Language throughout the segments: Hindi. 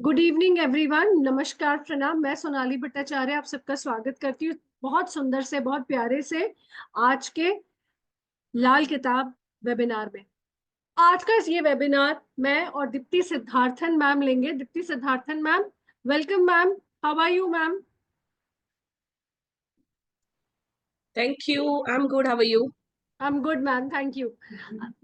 Good evening everyone. नमस्कार, प्रणाम। मैं सोनाली भट्टाचार्य आप सबका स्वागत करती हूँ बहुत सुंदर से, बहुत प्यारे से आज के लाल किताब वेबिनार में। आज का ये वेबिनार मैं और दीप्ति सिद्धार्थन मैम लेंगे। Deepti Siddharthan ma'am, welcome ma'am. How are you ma'am? Thank you. I'm good. How are you? I am good ma'am, thank you.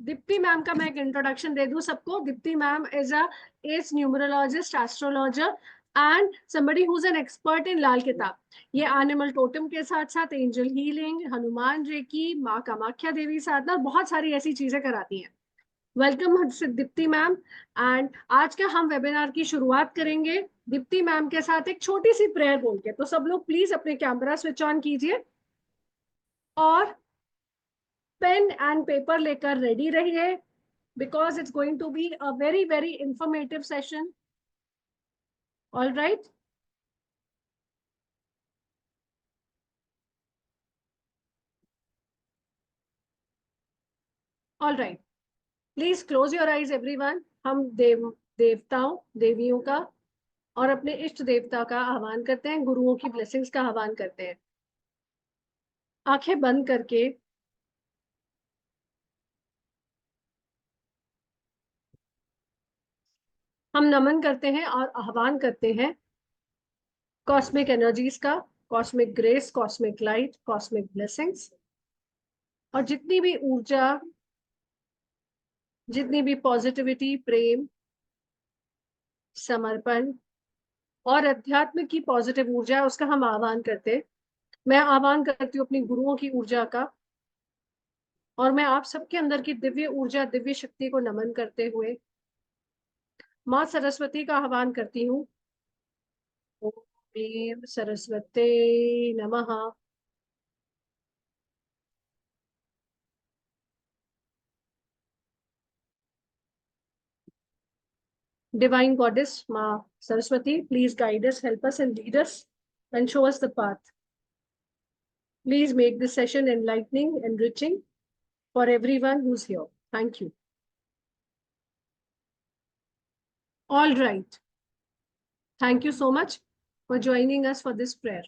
Deepti ma'am का मैं एक इंट्रोडक्शन दे दूं सबको। Deepti ma'am is a as numerologist, astrologer and somebody who's an expert in Lal Kitab. ये एनिमल टोटम के साथ साथ एंजल हीलिंग, हनुमान रेकी, माँ कामाख्या देवी साधना, बहुत सारी ऐसी चीजें कराती हैं। Welcome Deepti ma'am. एंड आज का हम वेबिनार की शुरुआत करेंगे दीप्ति मैम के साथ एक छोटी सी प्रेयर बोल के। तो सब लोग प्लीज अपने कैमरा स्विच ऑन कीजिए और पेन एंड पेपर लेकर रेडी रहिए, because it's going to be a very informative session. All right. All right. Please close your eyes everyone. हम देवताओं देवियों का और अपने इष्ट देवता का आह्वान करते हैं, गुरुओं की ब्लेसिंग्स का आह्वान करते हैं। आंखें बंद करके हम नमन करते हैं और आह्वान करते हैं कॉस्मिक एनर्जीज का, cosmic grace, cosmic light, cosmic blessings. और जितनी भी ऊर्जा, जितनी भी पॉजिटिविटी, प्रेम, समर्पण और अध्यात्म की पॉजिटिव ऊर्जा है, उसका हम आह्वान करते हैं। मैं आह्वान करती हूँ अपनी गुरुओं की ऊर्जा का, और मैं आप सबके अंदर की दिव्य ऊर्जा, दिव्य शक्ति को नमन करते हुए माँ सरस्वती का आह्वान करती हूँ। ओम सरस्वते नमः। Divine Goddess, Ma Saraswati, please guide us, help us, and lead us, and show us the path. Please make this session enlightening, enriching for everyone who's here. Thank you. All right. Thank you so much for joining us for this prayer.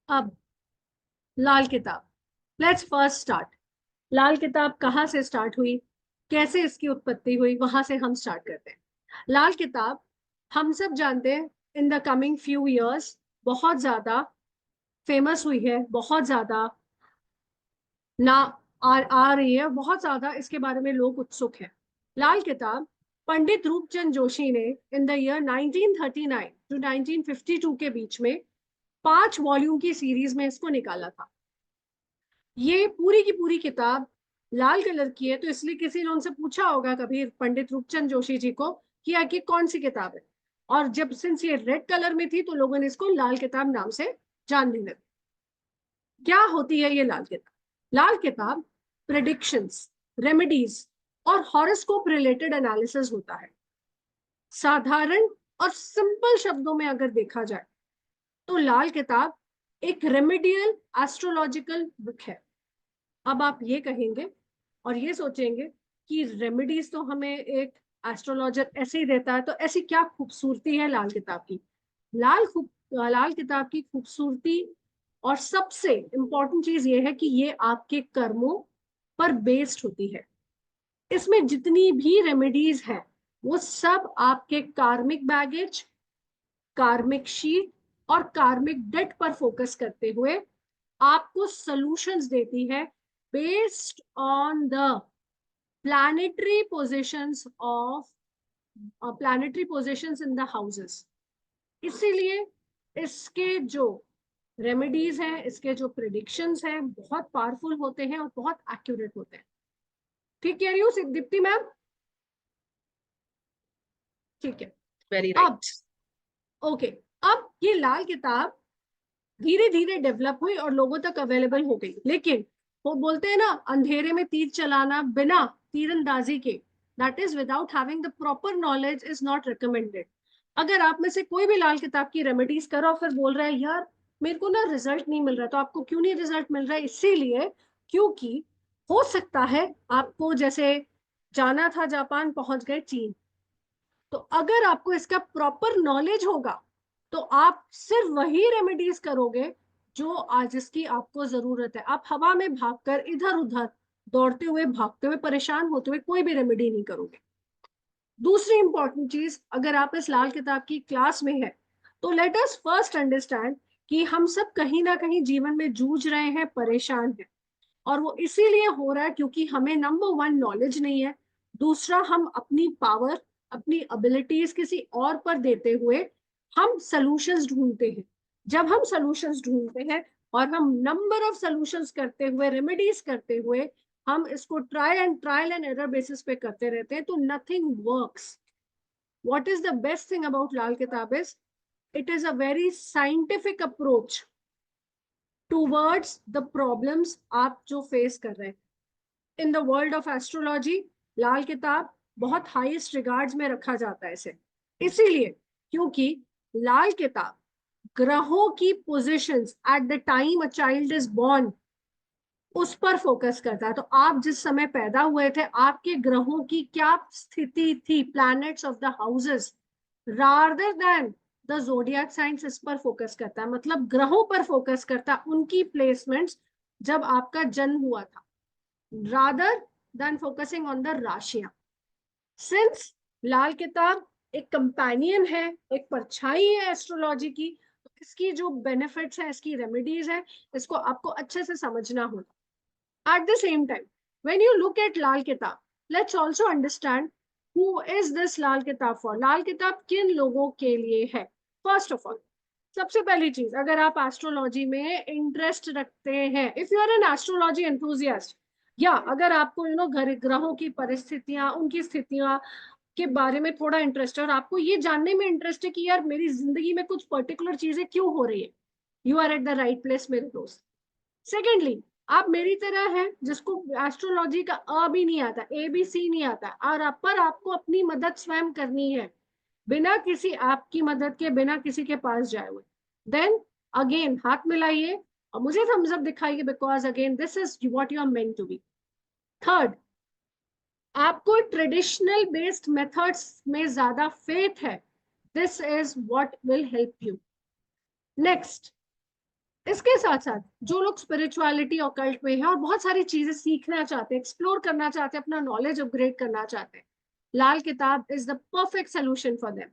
अब लाल किताब, लेट्स फर्स्ट स्टार्ट। लाल किताब कहाँ से स्टार्ट हुई, कैसे इसकी उत्पत्ति हुई, वहां से हम स्टार्ट करते हैं। लाल किताब हम सब जानते हैं in the coming few years बहुत ज्यादा फेमस हुई है, बहुत ज्यादा ना आ रही है, बहुत ज्यादा इसके बारे में लोग उत्सुक हैं। लाल किताब पंडित रूपचंद जोशी ने इन द ईयर 1939 टू 1952 के बीच में 5 वॉल्यूम की सीरीज में इसको निकाला था। ये पूरी की पूरी किताब लाल कलर की है, तो इसलिए किसी ने उनसे पूछा होगा कभी पंडित रूपचंद जोशी जी को कि आखिर कौन सी किताब है, और जब सिंस ये रेड कलर में थी तो लोगों ने इसको लाल किताब नाम से जानने लगे। क्या होती है ये लाल किताब? लाल किताब प्रेडिक्शंस, रेमेडीज और हॉरोस्कोप रिलेटेड एनालिसिस होता है। साधारण और सिंपल शब्दों में अगर देखा जाए तो लाल किताब एक रेमेडियल एस्ट्रोलॉजिकल बुक है। अब आप ये कहेंगे और ये सोचेंगे कि रेमेडीज तो हमें एक एस्ट्रोलॉजर ऐसे ही देता है, तो ऐसी क्या खूबसूरती है लाल किताब की? लाल किताब की खूबसूरती और सबसे इंपॉर्टेंट चीज ये है कि ये आपके कर्मों पर बेस्ड होती है। इसमें जितनी भी रेमेडीज हैं वो सब आपके कार्मिक बैगेज, कार्मिक शीट और कार्मिक डेट पर फोकस करते हुए आपको सॉल्यूशंस देती है based on the planetary positions of planetary positions in the houses. इसीलिए इसके जो रेमेडीज हैं, इसके जो प्रिडिक्शंस हैं, बहुत पावरफुल होते हैं और बहुत एक्यूरेट होते हैं। ठीक कह रही हूँ दीप्ति मैम? ठीक है। Very अब right. ओके, अब ये लाल किताब धीरे धीरे डेवलप हुई और लोगों तक अवेलेबल हो गई, लेकिन वो बोलते हैं ना, अंधेरे में तीर चलाना बिना तीरंदाजी के, that is without having the proper knowledge, is not recommended. अगर आप में से कोई भी लाल किताब की रेमेडीज करो फिर बोल रहा है यार मेरे को ना रिजल्ट नहीं मिल रहा, तो आपको क्यों नहीं रिजल्ट मिल रहा है? इसीलिए क्योंकि हो सकता है आपको जैसे जाना था जापान, पहुंच गए चीन, तो अगर आपको इसका प्रॉपर नॉलेज होगा तो आप सिर्फ वही रेमेडीज करोगे जो आज इसकी आपको जरूरत है। आप हवा में भागकर इधर उधर दौड़ते हुए भागते हुए परेशान होते हुए कोई भी रेमेडी नहीं करोगे। दूसरी इंपॉर्टेंट चीज, अगर आप इस लाल किताब की क्लास में है तो लेट अस फर्स्ट अंडरस्टैंड कि हम सब कहीं ना कहीं जीवन में जूझ रहे हैं, परेशान हैं। और वो इसीलिए हो रहा है क्योंकि हमें नंबर वन नॉलेज नहीं है, दूसरा हम अपनी पावर, अपनी एबिलिटीज किसी और पर देते हुए हम सॉल्यूशंस ढूंढते हैं। जब हम सॉल्यूशंस ढूंढते हैं और हम नंबर ऑफ सॉल्यूशंस करते हुए, रेमेडीज करते हुए हम इसको ट्रायल एंड एरर बेसिस पे करते रहते हैं तो nothing works. What is the best thing about Lal Kitab is it is a very scientific approach towards the problems आप जो फेस कर रहे हैं। In the world of astrology Lal Kitab बहुत हाईएस्ट रिगार्ड्स में रखा जाता है इसे, इसीलिए क्योंकि लाल किताब ग्रहों की positions at the time a child is born उस पर फोकस करता है। तो आप जिस समय पैदा हुए थे आपके ग्रहों की क्या स्थिति थी, planets of the houses, rather than the जोडियाक science इस पर फोकस करता है। मतलब ग्रहों पर फोकस करता है, उनकी प्लेसमेंट्स जब आपका जन्म हुआ था, rather than focusing on the राशियां। सिंस लाल किताब एक कंपेनियन है, एक परछाई है एस्ट्रोलॉजी की, तो इसकी जो बेनिफिट्स है, इसकी रेमेडीज है, इसको आपको अच्छे से समझना होगा। At the same time when you look at Lal Kitab, let's also understand who is this Lal Kitab for. लाल किताब किन लोगों के लिए है? फर्स्ट ऑफ ऑल, सबसे पहली चीज, अगर आप एस्ट्रोलॉजी में इंटरेस्ट रखते हैं, if you are an astrology enthusiast, या अगर आपको घर ग्रहों की परिस्थितियां, उनकी स्थितियां के बारे में थोड़ा इंटरेस्ट है और आपको ये जानने में इंटरेस्ट है कि यार मेरी जिंदगी में कुछ पर्टिकुलर चीजें क्यों हो रही है, you are at the right place मेरे दोस्त। सेकेंडली, आप मेरी तरह हैं जिसको एस्ट्रोलॉजी का अ भी नहीं आता, ए बी सी नहीं आता, और आप पर आपको अपनी मदद स्वयं करनी है बिना किसी आपकी मदद के, बिना किसी के पास जाए हुए। देन अगेन हाथ मिलाइए और मुझे थम्स अप दिखाइए, because again this is what you are meant to be. Third, आपको ट्रेडिशनल बेस्ड मेथड्स में ज्यादा फेथ है, this is what will help you. Next, इसके साथ साथ जो लोग स्पिरिचुअलिटी और कल्ट में है और बहुत सारी चीजें सीखना चाहते हैं, एक्सप्लोर करना चाहते हैं, अपना नॉलेज अपग्रेड करना चाहते हैं, Lal Kitab is the perfect solution for them.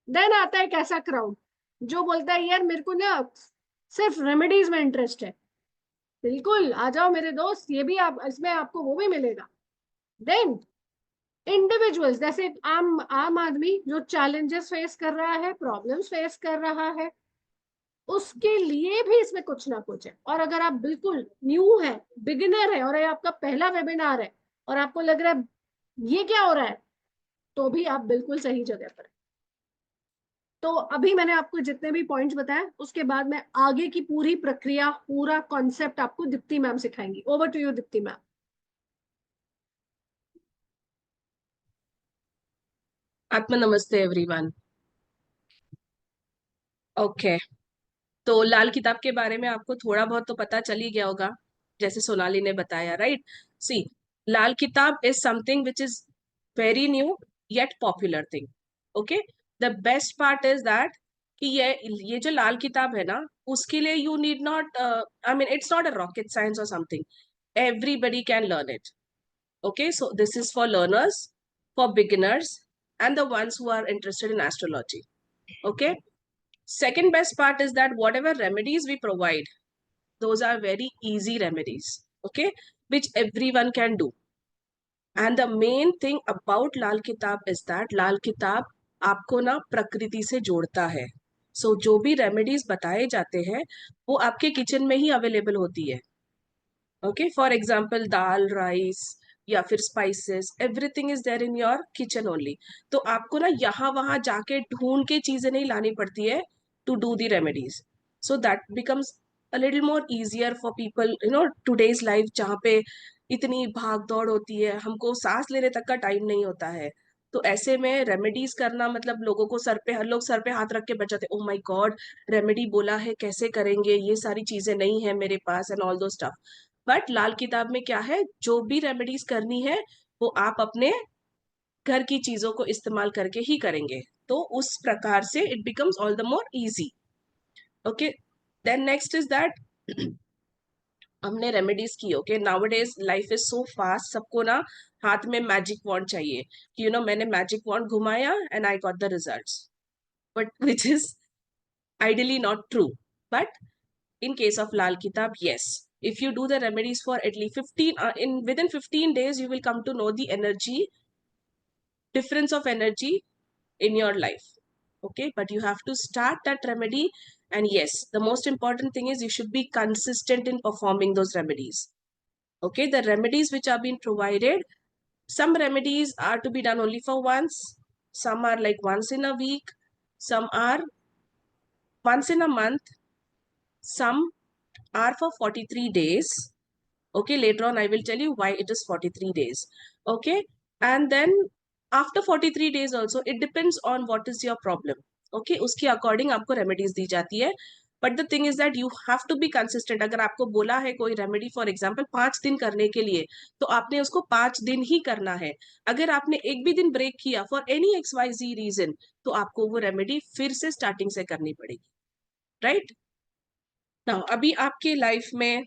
Then आता है एक ऐसा क्राउड जो बोलता है यार मेरे को ना सिर्फ रेमेडीज में इंटरेस्ट है, बिल्कुल आ जाओ मेरे दोस्त, ये भी आप, इसमें आपको वो भी मिलेगा। देन इंडिविजुअल्स, जैसे आम आम आदमी जो चैलेंजेस फेस कर रहा है, प्रॉब्लम्स फेस कर रहा है, उसके लिए भी इसमें कुछ ना कुछ है। और अगर आप बिल्कुल न्यू है, बिगिनर है, और ये आपका पहला वेबिनार है और आपको लग रहा है ये क्या हो रहा है, तो भी आप बिल्कुल सही जगह पर है। तो अभी मैंने आपको जितने भी पॉइंट्स बताए, उसके बाद मैं आगे की पूरी प्रक्रिया, पूरा कॉन्सेप्ट आपको दीप्ति मैम सिखाएंगी। Over to you Deepti ma'am. आत्मा नमस्ते एवरीवन। ओके, तो लाल किताब के बारे में आपको थोड़ा बहुत तो पता चल ही गया होगा, जैसे सोनाली ने बताया, right? See, Lal Kitab is something which is very new yet popular thing. Okay, the best part is that कि ये जो लाल किताब है ना, उसके लिए you need not, I mean it's not a rocket science और something, everybody can learn it. Okay, so this is for learners, for beginners, and the ones who are interested in astrology. Okay, second best part is that whatever remedies we provide, those are very easy remedies, okay, which everyone can do. And the main thing about Lal Kitab is that Lal Kitab आपको ना प्रकृति से जोड़ता है। So जो भी रेमेडीज बताए जाते हैं वो आपके किचन में ही अवेलेबल होती है। Okay, for example dal, rice या फिर spices, everything is there in your kitchen only. तो आपको ना यहाँ वहां जाके ढूंढ के चीजें नहीं लानी पड़ती है to do the remedies. So that becomes a little more easier for people, today's life, जहाँ पे इतनी भाग दौड़ होती है, हमको सांस लेने तक का टाइम नहीं होता है। तो ऐसे में रेमेडीज करना मतलब लोगों को सर पे, हर लोग सर पे हाथ रख के बैठ जाते, ओ माय गॉड, रेमेडी बोला है कैसे करेंगे, ये सारी चीजें नहीं है मेरे पास एंड ऑल दो स्टफ। बट लाल किताब में क्या है, जो भी रेमेडीज करनी है वो आप अपने घर की चीजों को इस्तेमाल करके ही करेंगे, तो उस प्रकार से it becomes all the more easy. Okay, then next is that हमने रेमेडीज की. Okay, nowadays life is so fast, सबको ना हाथ में मैजिक वॉन्ड चाहिए कि मैंने मैजिक वॉन्ड घुमाया and I got the results, but which is ideally not true. But in case of Lal Kitab, yes, if you do the remedies for at least 15 in within 15 days, you will come to know the energy difference of energy in your life. Okay, but you have to start that remedy, and yes, the most important thing is you should be consistent in performing those remedies. Okay, the remedies which are being provided, some remedies are to be done only for once, some are like once in a week, some are once in a month, some are for 43 days. Okay, later on I will tell you why it is 43 days. Okay, and then after 43 days also it depends on what is your problem. Okay, उसके अकॉर्डिंग आपको रेमेडीज दी जाती है, but the thing is that you have to be consistent. अगर आपको बोला है कोई रेमेडी फॉर एग्जांपल 5 दिन करने के लिए, तो आपने उसको 5 दिन ही करना है. अगर आपने एक भी दिन ब्रेक किया फॉर एनी XYZ रीजन, तो आपको वो रेमेडी फिर से स्टार्टिंग से करनी पड़ेगी. राइट नाउ, अभी आपके लाइफ में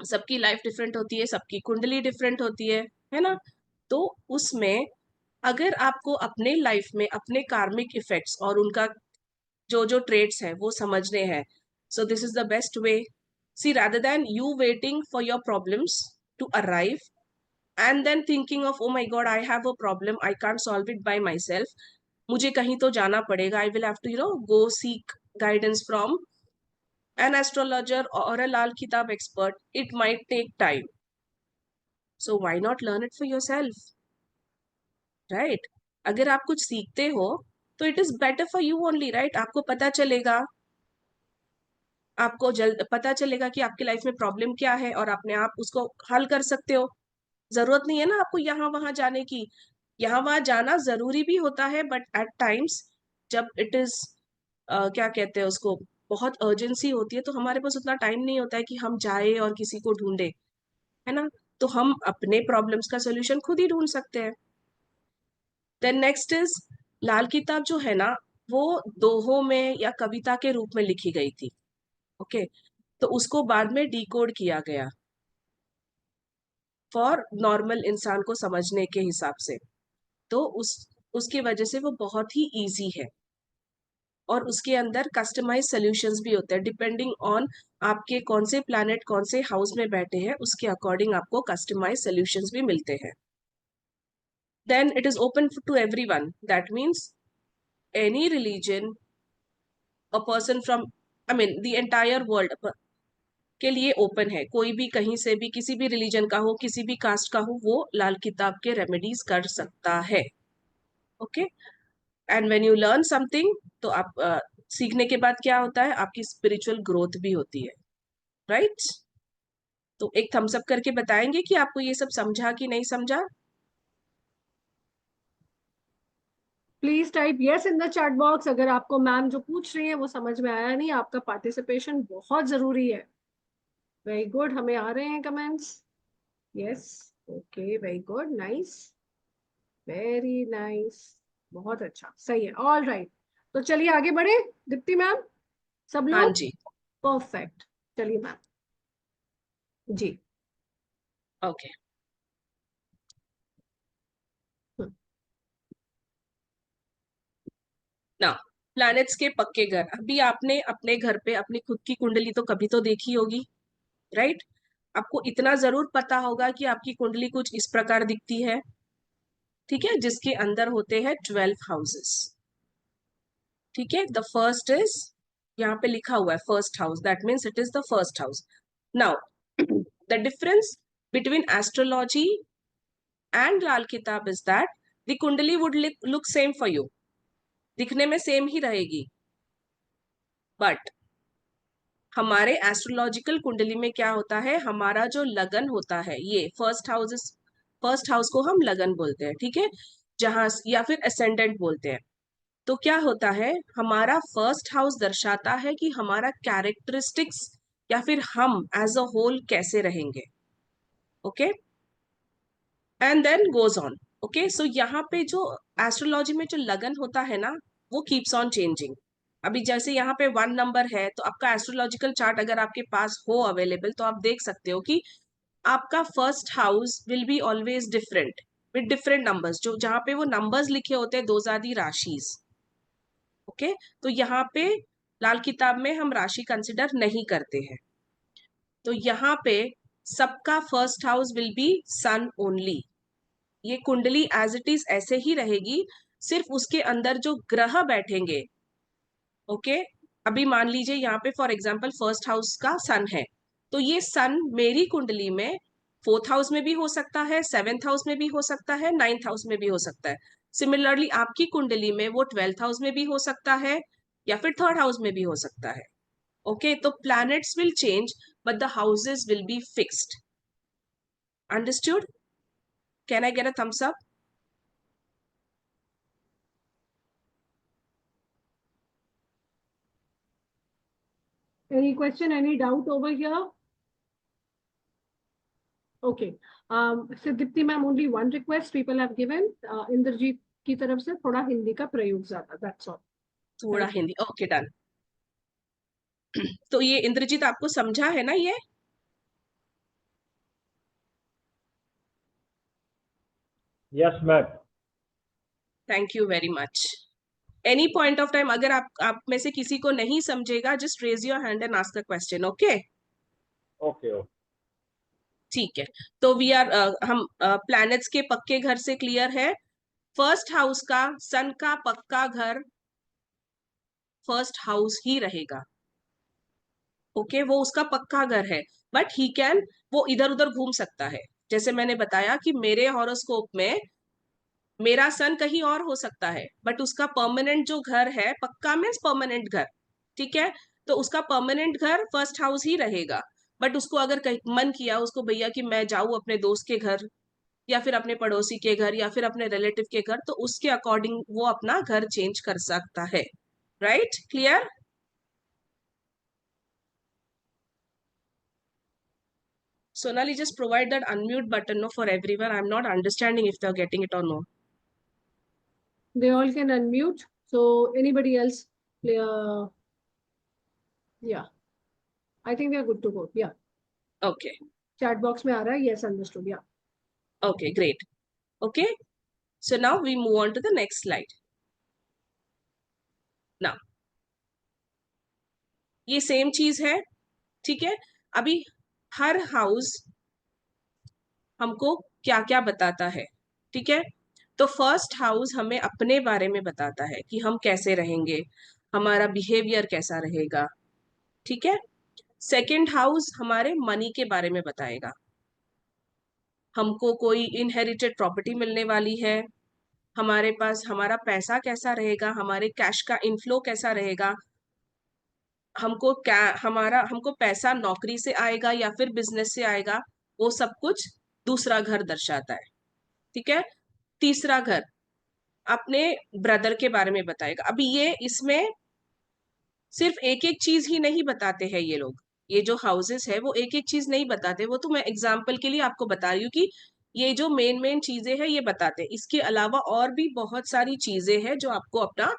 सबकी लाइफ डिफरेंट होती है, सबकी कुंडली डिफरेंट होती है ना. तो उसमें अगर आपको अपने लाइफ में अपने कार्मिक इफेक्ट्स और उनका जो जो ट्रेड्स है वो समझने हैं, so this is the best way. See, rather than you waiting for your problems to arrive and then thinking of oh my god, I have a problem, I can't solve it by myself, मुझे कहीं तो जाना पड़ेगा, I will have to go seek guidance from an astrologer or a Lal Kitab expert, it might take time. So why not learn it for yourself? Right? अगर आप कुछ सीखते हो तो it is better for you only, right? आपको पता चलेगा, आपको जल्द पता चलेगा कि आपकी लाइफ में प्रॉब्लम क्या है और अपने आप उसको हल कर सकते हो. जरूरत नहीं है ना आपको यहाँ वहां जाने की. यहाँ वहां जाना जरूरी भी होता है, बट एट टाइम्स जब इट इज क्या कहते हैं उसको, बहुत अर्जेंसी होती है, तो हमारे पास उतना टाइम नहीं होता है कि हम जाए और किसी को ढूंढे, है ना. तो हम अपने प्रॉब्लम्स का सोल्यूशन खुद ही ढूंढ सकते हैं. देन नेक्स्ट इज, लाल किताब जो है ना, वो दोहों में या कविता के रूप में लिखी गई थी. ओके, तो उसको बाद में डिकोड किया गया फॉर नॉर्मल इंसान को समझने के हिसाब से. तो उसकी वजह से वो बहुत ही इजी है, और उसके अंदर कस्टमाइज सोल्यूशंस भी होते हैं डिपेंडिंग ऑन आपके कौन से प्लैनेट कौन से हाउस में बैठे हैं, उसके अकॉर्डिंग आपको कस्टमाइज सोल्यूशंस भी मिलते हैं. Then it is open to everyone. That means any religion, a person from, I mean, the entire world के लिए ओपन है. कोई भी कहीं से भी किसी भी रिलीजन का हो, किसी भी कास्ट का हो, वो लाल किताब के रेमेडीज कर सकता है. Okay, and when you learn something, तो आप सीखने के बाद क्या होता है, आपकी स्पिरिचुअल ग्रोथ भी होती है. राइट तो एक थम्स अप करके बताएंगे कि आपको ये सब समझा कि नहीं समझा. Please type yes in the chat box अगर आपको मैम जो पूछ रही है वो समझ में आया नहीं. आपका पार्टिसिपेशन बहुत जरूरी है. वेरी गुड, हमें आ रहे हैं comments. Yes, okay, very good, nice, very nice, बहुत अच्छा, सही है. ऑल राइट, तो चलिए आगे बढ़े. दीप्ति मैम, सब हाँ लोग जी, परफेक्ट. चलिए मैम जी. ओके. ना, प्लैनेट्स के पक्के घर. अभी आपने अपने घर पे अपनी खुद की कुंडली तो कभी तो देखी होगी, राइट. आपको इतना जरूर पता होगा कि आपकी कुंडली कुछ इस प्रकार दिखती है, ठीक है, जिसके अंदर होते हैं 12 हाउसेस. ठीक है, द फर्स्ट इज, यहाँ पे लिखा हुआ है first house, that means it is the first house. Now the difference between astrology and Lal Kitab is that the kundli would look same for you, दिखने में सेम ही रहेगी, बट हमारे एस्ट्रोलॉजिकल कुंडली में क्या होता है, हमारा जो लगन होता है, ये फर्स्ट हाउस को हम लगन बोलते हैं, ठीक है, जहां, या फिर असेंडेंट बोलते हैं. तो क्या होता है, हमारा फर्स्ट हाउस दर्शाता है कि हमारा कैरेक्टरिस्टिक्स या फिर हम एज अ होल कैसे रहेंगे. Okay, and then goes on. Okay, so यहाँ पे जो एस्ट्रोलॉजी में जो लगन होता है ना, वो कीप्स ऑन चेंजिंग। अभी जैसे यहाँ पे 1 नंबर है, तो आपका एस्ट्रोलॉजिकल चार्ट अगर आपके पास हो अवेलेबल, तो आप देख सकते हो कि आपका first house will be always different with different numbers. जो जहाँ पे वो नंबर्स लिखे होते हैं, दोज आर दी राशिज। ओके, तो यहाँ पे लाल किताब में हम राशि कंसिडर नहीं करते हैं। तो यहाँ पे सबका first house will be sun only. ये कुंडली एज इट इज ऐसे ही रहेगी, सिर्फ उसके अंदर जो ग्रह बैठेंगे। ओके, अभी मान लीजिए यहाँ पे फॉर एग्जांपल फर्स्ट हाउस का सन है, तो ये सन मेरी कुंडली में 4th हाउस में भी हो सकता है, 7th हाउस में भी हो सकता है, 9th हाउस में भी हो सकता है। सिमिलरली आपकी कुंडली में वो 12th हाउस में भी हो सकता है, या फिर 3rd हाउस में भी हो सकता है। ओके, तो planets will change but the houses will be fixed. Understood? Can I get a thumbs up? Any question, any doubt over here? Okay. So Dipti ma'am, only one request people have given. Indrajeet की तरफ से थोड़ा हिंदी का प्रयोग ज्यादा, that's all. थोड़ा हिंदी, ओके डन। तो ये इंद्रजीत आपको समझा है ना ये? Yes ma'am. Thank you very much. Any point of time अगर आप में से किसी को नहीं समझेगा, just raise your hand and ask a question. Okay, okay okay. ठीक है। तो वी आर हम प्लैनेट्स के पक्के घर से क्लियर है। फर्स्ट हाउस का सन का पक्का घर फर्स्ट हाउस ही रहेगा। ओके, वो उसका पक्का घर है, बट ही कैन, वो इधर उधर घूम सकता है। जैसे मैंने बताया कि मेरे हॉरोस्कोप में मेरा सन कहीं और हो सकता है, बट उसका परमानेंट जो घर है, पक्का मीन्स परमानेंट घर, ठीक है, तो उसका परमानेंट घर फर्स्ट हाउस ही रहेगा। बट उसको अगर कहीं मन किया उसको भैया कि मैं जाऊं अपने दोस्त के घर, या फिर अपने पड़ोसी के घर, या फिर अपने रिलेटिव के घर, तो उसके अकॉर्डिंग वो अपना घर चेंज कर सकता है। Right? Clear? Sonali, just provide that unmute button no for everyone. I'm not understanding if they're getting it or no. They all can unmute. So anybody else? Yeah, I think we are good to go. Yeah, Okay. chat box में आ रहा है. Yes, understood. Yeah. Okay, great. Okay. So now we move on to the next slide. Now, ये सेम चीज है, ठीक है। अभी हर हाउस हमको क्या क्या बताता है, ठीक है। तो फर्स्ट हाउस हमें अपने बारे में बताता है कि हम कैसे रहेंगे, हमारा बिहेवियर कैसा रहेगा, ठीक है। सेकंड हाउस हमारे मनी के बारे में बताएगा, हमको कोई इनहेरिटेड प्रॉपर्टी मिलने वाली है, हमारे पास हमारा पैसा कैसा रहेगा, हमारे कैश का इनफ्लो कैसा रहेगा, हमको क्या हमको पैसा नौकरी से आएगा या फिर बिजनेस से आएगा, वो सब कुछ दूसरा घर दर्शाता है, ठीक है। तीसरा घर अपने ब्रदर के बारे में बताएगा। अभी ये इसमें सिर्फ एक एक चीज ही नहीं बताते हैं ये लोग, ये जो हाउसेस है वो एक एक चीज नहीं बताते, वो तो मैं एग्जाम्पल के लिए आपको बता रही हूँ कि ये जो मेन मेन चीजें हैं ये बताते हैं। इसके अलावा और भी बहुत सारी चीजें हैं जो आपको अपना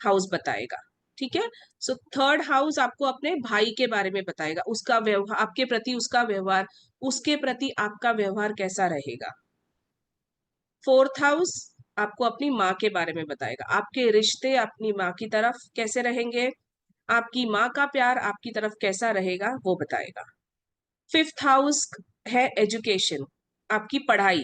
हाउस बताएगा, ठीक है। सो थर्ड हाउस आपको अपने भाई के बारे में बताएगा, उसका व्यवहार, आपके प्रति उसका व्यवहार, उसके प्रति आपका व्यवहार कैसा रहेगा। फोर्थ हाउस आपको अपनी माँ के बारे में बताएगा, आपके रिश्ते अपनी माँ की तरफ कैसे रहेंगे, आपकी माँ का प्यार आपकी तरफ कैसा रहेगा, वो बताएगा। फिफ्थ हाउस है एजुकेशन, आपकी पढ़ाई,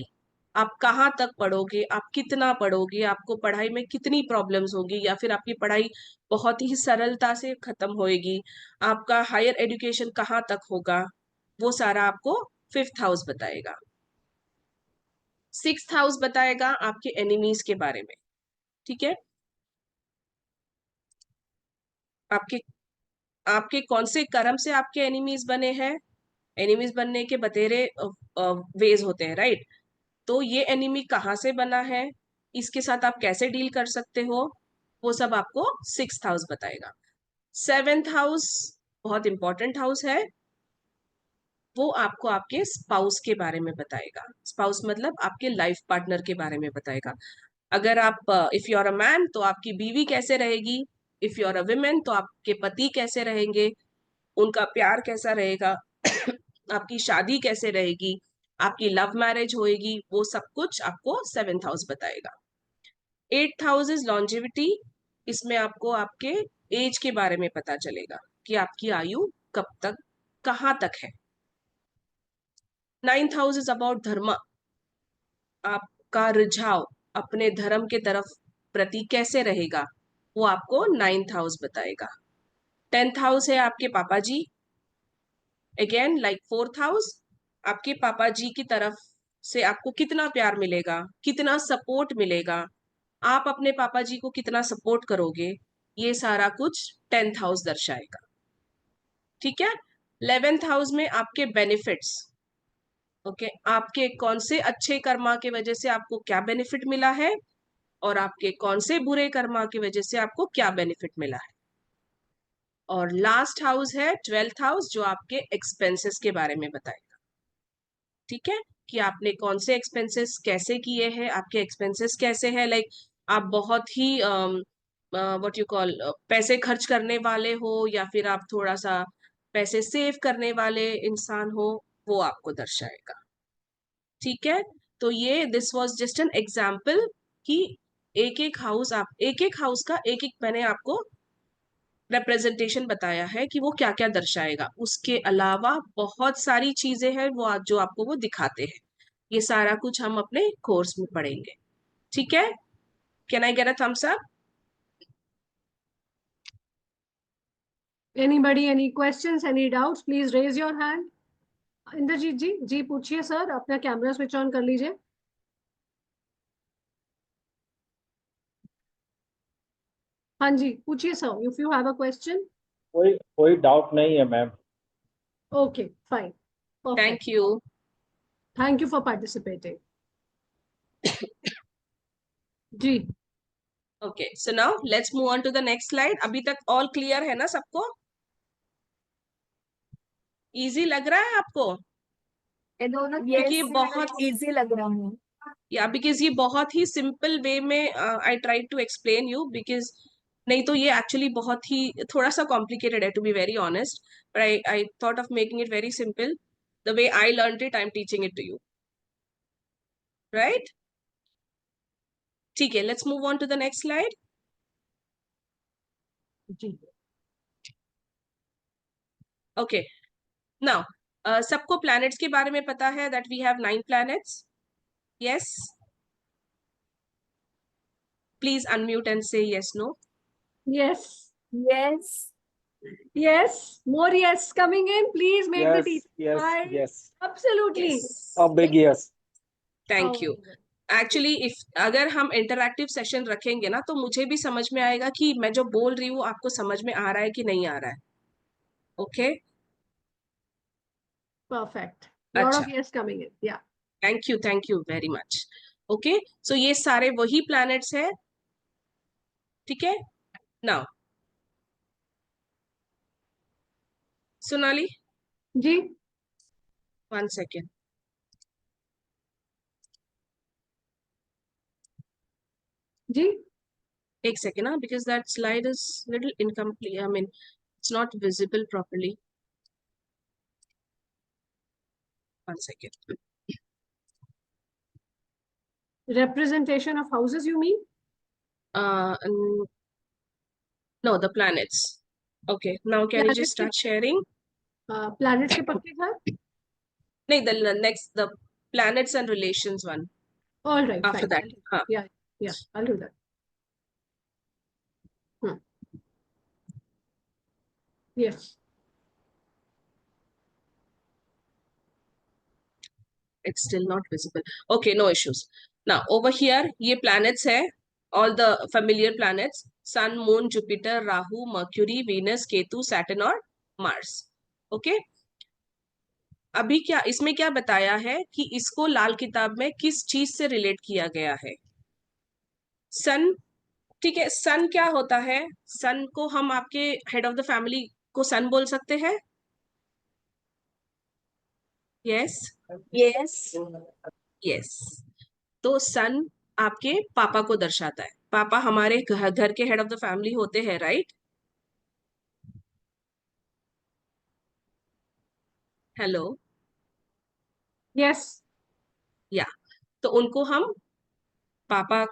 आप कहाँ तक पढ़ोगे, आप कितना पढ़ोगे, आपको पढ़ाई में कितनी प्रॉब्लम्स होगी, या फिर आपकी पढ़ाई बहुत ही सरलता से खत्म होएगी, आपका हायर एजुकेशन कहाँ तक होगा, वो सारा आपको फिफ्थ हाउस बताएगा। सिक्स्थ हाउस बताएगा आपके एनिमीज के बारे में, ठीक है। आपके आपके कौन से कर्म से आपके एनिमीज बने हैं, एनिमीज बनने के बतेरे वेज होते हैं, राइट। तो ये एनिमी कहाँ से बना है, इसके साथ आप कैसे डील कर सकते हो, वो सब आपको सिक्स्थ हाउस बताएगा। सेवेंथ हाउस बहुत इंपॉर्टेंट हाउस है, वो आपको आपके स्पाउस के बारे में बताएगा। स्पाउस मतलब आपके लाइफ पार्टनर के बारे में बताएगा। अगर आप if you are a man तो आपकी बीवी कैसे रहेगी, if you are a women तो आपके पति कैसे रहेंगे, उनका प्यार कैसा रहेगा, आपकी शादी कैसे रहेगी, आपकी लव मैरिज होएगी, वो सब कुछ आपको 7th हाउस बताएगा। 8th हाउस इज लॉन्जेविटी, इसमें आपको आपके एज के बारे में पता चलेगा कि आपकी आयु कब तक कहाँ तक है। 9th हाउस इज अबाउट धर्म, आपका रिझाव अपने धर्म के तरफ प्रति कैसे रहेगा, वो आपको 9th हाउस बताएगा। 10th हाउस है आपके पापा जी, अगेन लाइक 4th हाउस, आपके पापा जी की तरफ से आपको कितना प्यार मिलेगा, कितना सपोर्ट मिलेगा, आप अपने पापा जी को कितना सपोर्ट करोगे, ये सारा कुछ 10th हाउस दर्शाएगा। ठीक है। 11th हाउस में आपके बेनिफिट्स, ओके, आपके कौन से अच्छे कर्मा की वजह से आपको क्या बेनिफिट मिला है और आपके कौन से बुरे कर्मा की वजह से आपको क्या बेनिफिट मिला है। और लास्ट हाउस है 12th हाउस, जो आपके एक्सपेंसेस के बारे में बताएगा। ठीक है, कि आपने कौन से एक्सपेंसेस कैसे किए हैं, आपके एक्सपेंसेस कैसे हैं, लाइक आप बहुत ही व्हाट यू कॉल पैसे खर्च करने वाले हो या फिर आप थोड़ा सा पैसे सेव करने वाले इंसान हो, वो आपको दर्शाएगा। ठीक है, तो ये this was just an example कि एक एक हाउस, आप एक एक हाउस का एक एक मैंने आपको रिप्रेजेंटेशन बताया है कि वो क्या क्या दर्शाएगा। उसके अलावा बहुत सारी चीजें हैं वो जो आपको वो दिखाते हैं। ये सारा कुछ हम अपने कोर्स में पढ़ेंगे। ठीक है, can I get a thumbs up? Anybody, any questions, any doubts? Please raise your hand. Indrajit ji, जी पूछिए सर, अपना कैमरा स्विच ऑन कर लीजिए। हाँ जी, पूछिए sir, if you have a question. कोई कोई डाउट नहीं है ma'am. Okay, fine, perfect, thank you. Thank you for participating. जी, okay, so now let's move on to the next slide. अभी तक ऑल क्लियर है ना सबको? इजी लग रहा है आपको? क्योंकि ये बहुत इजी लग रहा है। या बिकॉज ये बहुत ही सिंपल वे में I try to explain you, because नहीं तो ये एक्चुअली बहुत ही थोड़ा सा कॉम्प्लिकेटेड है, to be very honest, but I thought of making it very simple. The way I learn it, I am teaching it to you, right? ठीक है, let's move on to the next slide. जी, ओके, नाउ सबको प्लैनेट्स के बारे में पता है that we have 9 planets. Yes, please unmute and say yes no. Yes, yes, yes, more yes coming in. Please make the Yes, teacher yes, smile. yes. Absolutely. A big yes. Thank you. Actually if अगर हम इंटरैक्टिव सेशन रखेंगे ना तो मुझे भी समझ में आएगा कि मैं जो बोल रही हूँ आपको समझ में आ रहा है कि नहीं आ रहा है। Okay, Perfect. Lot अच्छा, of yes coming in. Yeah. Thank you very much. Okay, so ये सारे वही प्लैनेट्स है। ठीक है, नाउ सोनाली, जी, 1 सेकेंड। जी, एक सेकेंड ना, because that slide is little incomplete, I mean it's not visible properly. 1 second. representation of houses you mean? No, the planets. Okay, now can you just Planets के स्टार्ट शेयरिंग? planets के पक्के घर? नहीं, the next, the planets and relations one. All right, After fine. that, हाँ, Yeah, yeah, I'll do that. Yes. it's still not visible. Okay, no issues. Now over here, ये planets है, all the familiar planets: Sun, Moon, Jupiter, Rahu, Mercury, Venus, Ketu, Saturn और Mars. Okay. अभी क्या इसमें क्या बताया है कि इसको लाल किताब में किस चीज से रिलेट किया गया है? सन। ठीक है, सन क्या होता है? सन को हम आपके हेड ऑफ द फैमिली को सन बोल सकते हैं। Yes Yes. यस। तो सन आपके पापा को दर्शाता है। पापा हमारे घर के हेड ऑफ द फैमिली होते हैं, राइट? हेलो। Yes. या तो उनको हम पापा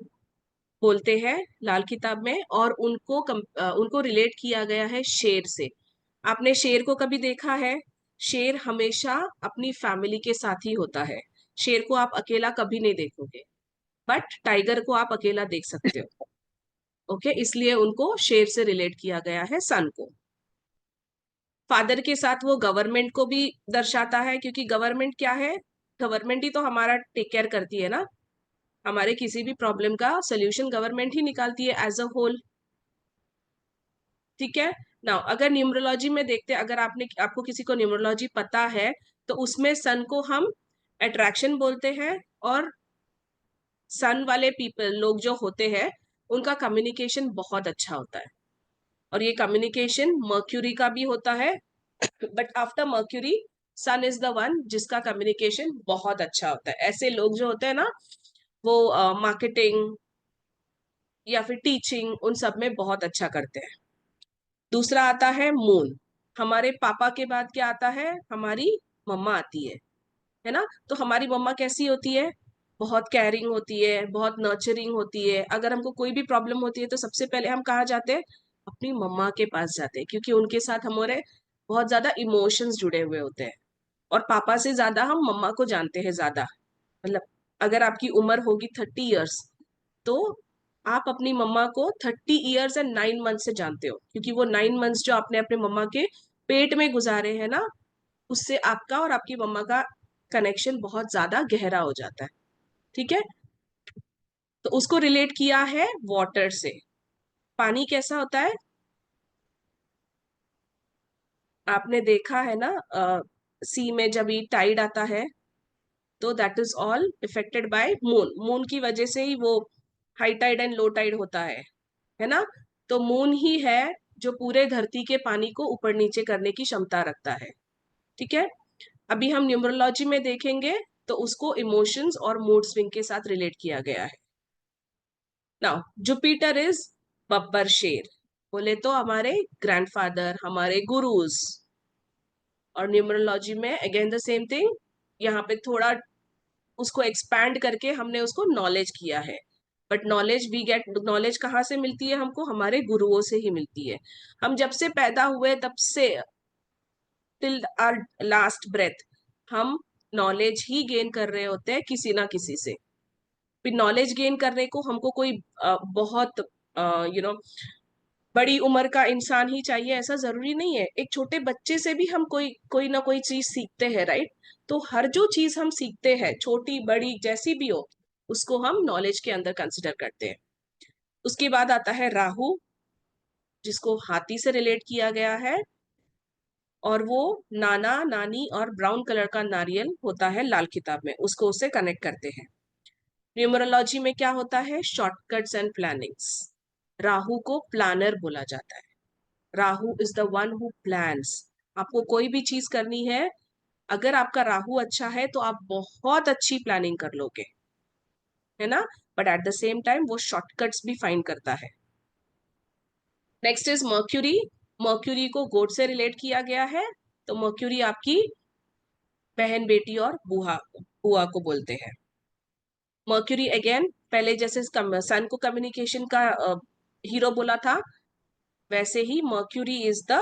बोलते हैं लाल किताब में, और उनको रिलेट किया गया है शेर से। आपने शेर को कभी देखा है? शेर हमेशा अपनी फैमिली के साथ ही होता है। शेर को आप अकेला कभी नहीं देखोगे, बट टाइगर को आप अकेला देख सकते हो। ओके, इसलिए उनको शेर से रिलेट किया गया है सन को। फादर के साथ वो गवर्नमेंट को भी दर्शाता है, क्योंकि गवर्नमेंट क्या है? गवर्नमेंट ही तो हमारा टेक केयर करती है ना। हमारे किसी भी प्रॉब्लम का सोल्यूशन गवर्नमेंट ही निकालती है एज अ होल। ठीक है। नाउ अगर न्यूमरोलॉजी में देखते, अगर आपको किसी को न्यूमरोलॉजी पता है, तो उसमें सन को हम अट्रैक्शन बोलते हैं, और सन वाले पीपल लोग जो होते हैं उनका कम्युनिकेशन बहुत अच्छा होता है। और ये कम्युनिकेशन मर्क्यूरी का भी होता है, but after Mercury sun is the one जिसका कम्युनिकेशन बहुत अच्छा होता है। ऐसे लोग जो होते हैं ना, वो मार्केटिंग या फिर टीचिंग, उन सब में बहुत अच्छा करते हैं। दूसरा आता है मून। हमारे पापा के बाद क्या आता है? हमारी मम्मा आती है ना? तो हमारी मम्मा कैसी होती है? बहुत केयरिंग होती है, बहुत नर्चरिंग होती है। अगर हमको कोई भी प्रॉब्लम होती है तो सबसे पहले हम कहाँ जाते हैं? अपनी मम्मा के पास जाते हैं, क्योंकि उनके साथ हमारे बहुत ज्यादा इमोशंस जुड़े हुए होते हैं। और पापा से ज्यादा हम मम्मा को जानते हैं ज्यादा। मतलब अगर आपकी उम्र होगी 30 ईयर्स, तो आप अपनी मम्मा को 30 ईयर्स एंड 9 मंथ से जानते हो, क्योंकि वो 9 मंथ्स जो आपने अपने मम्मा के पेट में गुजारे हैं ना, उससे आपका और आपकी मम्मा का कनेक्शन बहुत ज्यादा गहरा हो जाता है। ठीक है। तो उसको रिलेट किया है वाटर से। पानी कैसा होता है? आपने देखा है ना, सी में जब ये टाइड आता है, तो that is all effected by moon. Moon की वजह से ही वो high tide and low tide होता है ना? तो मून ही है जो पूरे धरती के पानी को ऊपर नीचे करने की क्षमता रखता है। ठीक है। अभी हम न्यूमरोलॉजी में देखेंगे तो उसको इमोशंस और मूड स्विंग के साथ रिलेट किया गया है। नाउ जुपिटर इज बब्बर शेर। बोले तो हमारे ग्रैंडफादर, हमारे गुरुज। और न्यूमरोलॉजी में अगेन द सेम थिंग, यहाँ पे थोड़ा उसको एक्सपैंड करके हमने उसको नॉलेज किया है। बट नॉलेज कहाँ से मिलती है हमको? हमारे गुरुओं से ही मिलती है। हम जब से पैदा हुए तब से टिल आवर लास्ट ब्रेथ हम नॉलेज ही गेन कर रहे होते हैं किसी ना किसी से। फिर नॉलेज गेन करने को हमको कोई बहुत बड़ी उम्र का इंसान ही चाहिए ऐसा जरूरी नहीं है। एक छोटे बच्चे से भी हम कोई कोई ना कोई चीज सीखते हैं, राइट? तो हर जो चीज हम सीखते हैं, छोटी बड़ी जैसी भी हो, उसको हम नॉलेज के अंदर कंसिडर करते हैं। उसके बाद आता है राहु, जिसको हाथी से रिलेट किया गया है, और वो नाना नानी और ब्राउन कलर का नारियल होता है लाल किताब में, उसको उससे कनेक्ट करते हैं। न्यूमरोलॉजी में क्या होता है? Shortcuts and plannings. राहु को प्लानर बोला जाता है। Rahu is the one who plans. आपको कोई भी चीज करनी है, अगर आपका राहु अच्छा है तो आप बहुत अच्छी प्लानिंग कर लोगे, है ना? But at the same time वो शॉर्टकट्स भी फाइंड करता है। Next is mercury. मर्क्यूरी को गोड से रिलेट किया गया है, तो मर्क्यूरी आपकी बहन, बेटी और बुआ बुआ को बोलते हैं। मर्क्यूरी अगेन पहले जैसे सन को कम्युनिकेशन का हीरो बोला था, वैसे ही Mercury is the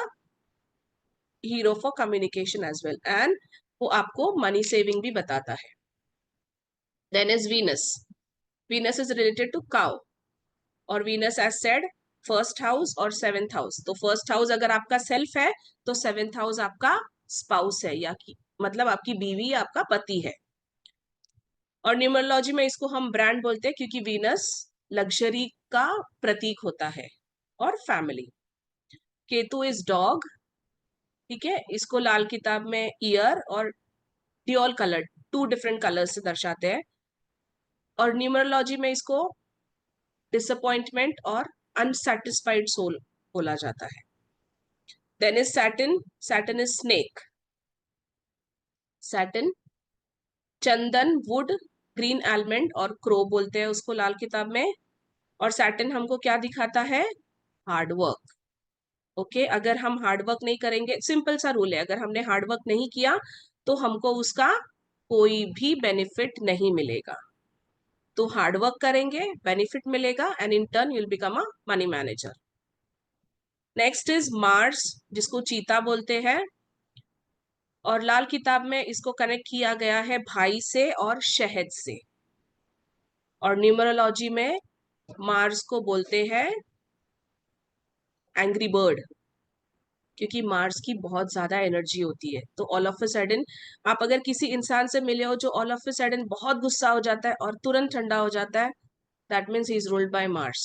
hero for communication as well, and वो आपको मनी सेविंग भी बताता है। Then is Venus. Venus is related to cow, और Venus as said first house और सेवेंथ हाउस। तो फर्स्ट हाउस अगर आपका सेल्फ है, तो सेवेंथ हाउस आपका स्पाउस है, या की मतलब आपकी बीवी या आपका पति है। और न्यूमरोलॉजी में इसको हम ब्रांड बोलते हैं, क्योंकि वीनस लग्जरी का प्रतीक होता है, और फैमिली। Ketu is dog. ठीक है। इसको लाल किताब में ईयर और ड्यूल कलर, 2 डिफरेंट कलर से दर्शाते हैं। और न्यूमरोलॉजी में इसको डिसअपॉइंटमेंट और अनसेटिस्फाइड सोल बोला जाता है। Then is Saturn. Saturn is snake. Saturn, chandan, wood, green almond और क्रो बोलते हैं उसको लाल किताब में। और सैटर्न हमको क्या दिखाता है? Hard work. ओके, अगर हम हार्ड वर्क नहीं करेंगे, सिंपल सा रूल है, अगर हमने हार्ड वर्क नहीं किया तो हमको उसका कोई भी बेनिफिट नहीं मिलेगा। तो हार्ड वर्क करेंगे, बेनिफिट मिलेगा, and in turn you will become a money manager. Next is Mars, जिसको चीता बोलते हैं, और लाल किताब में इसको कनेक्ट किया गया है भाई से और शहद से। और न्यूमरोलॉजी में मार्स को बोलते हैं एंग्री बर्ड, क्योंकि मार्स की बहुत ज्यादा एनर्जी होती है। तो ऑल ऑफ अ सडन आप अगर किसी इंसान से मिले हो जो ऑल ऑफ अ सडन बहुत गुस्सा हो जाता है और तुरंत ठंडा हो जाता है, that means he is ruled by Mars.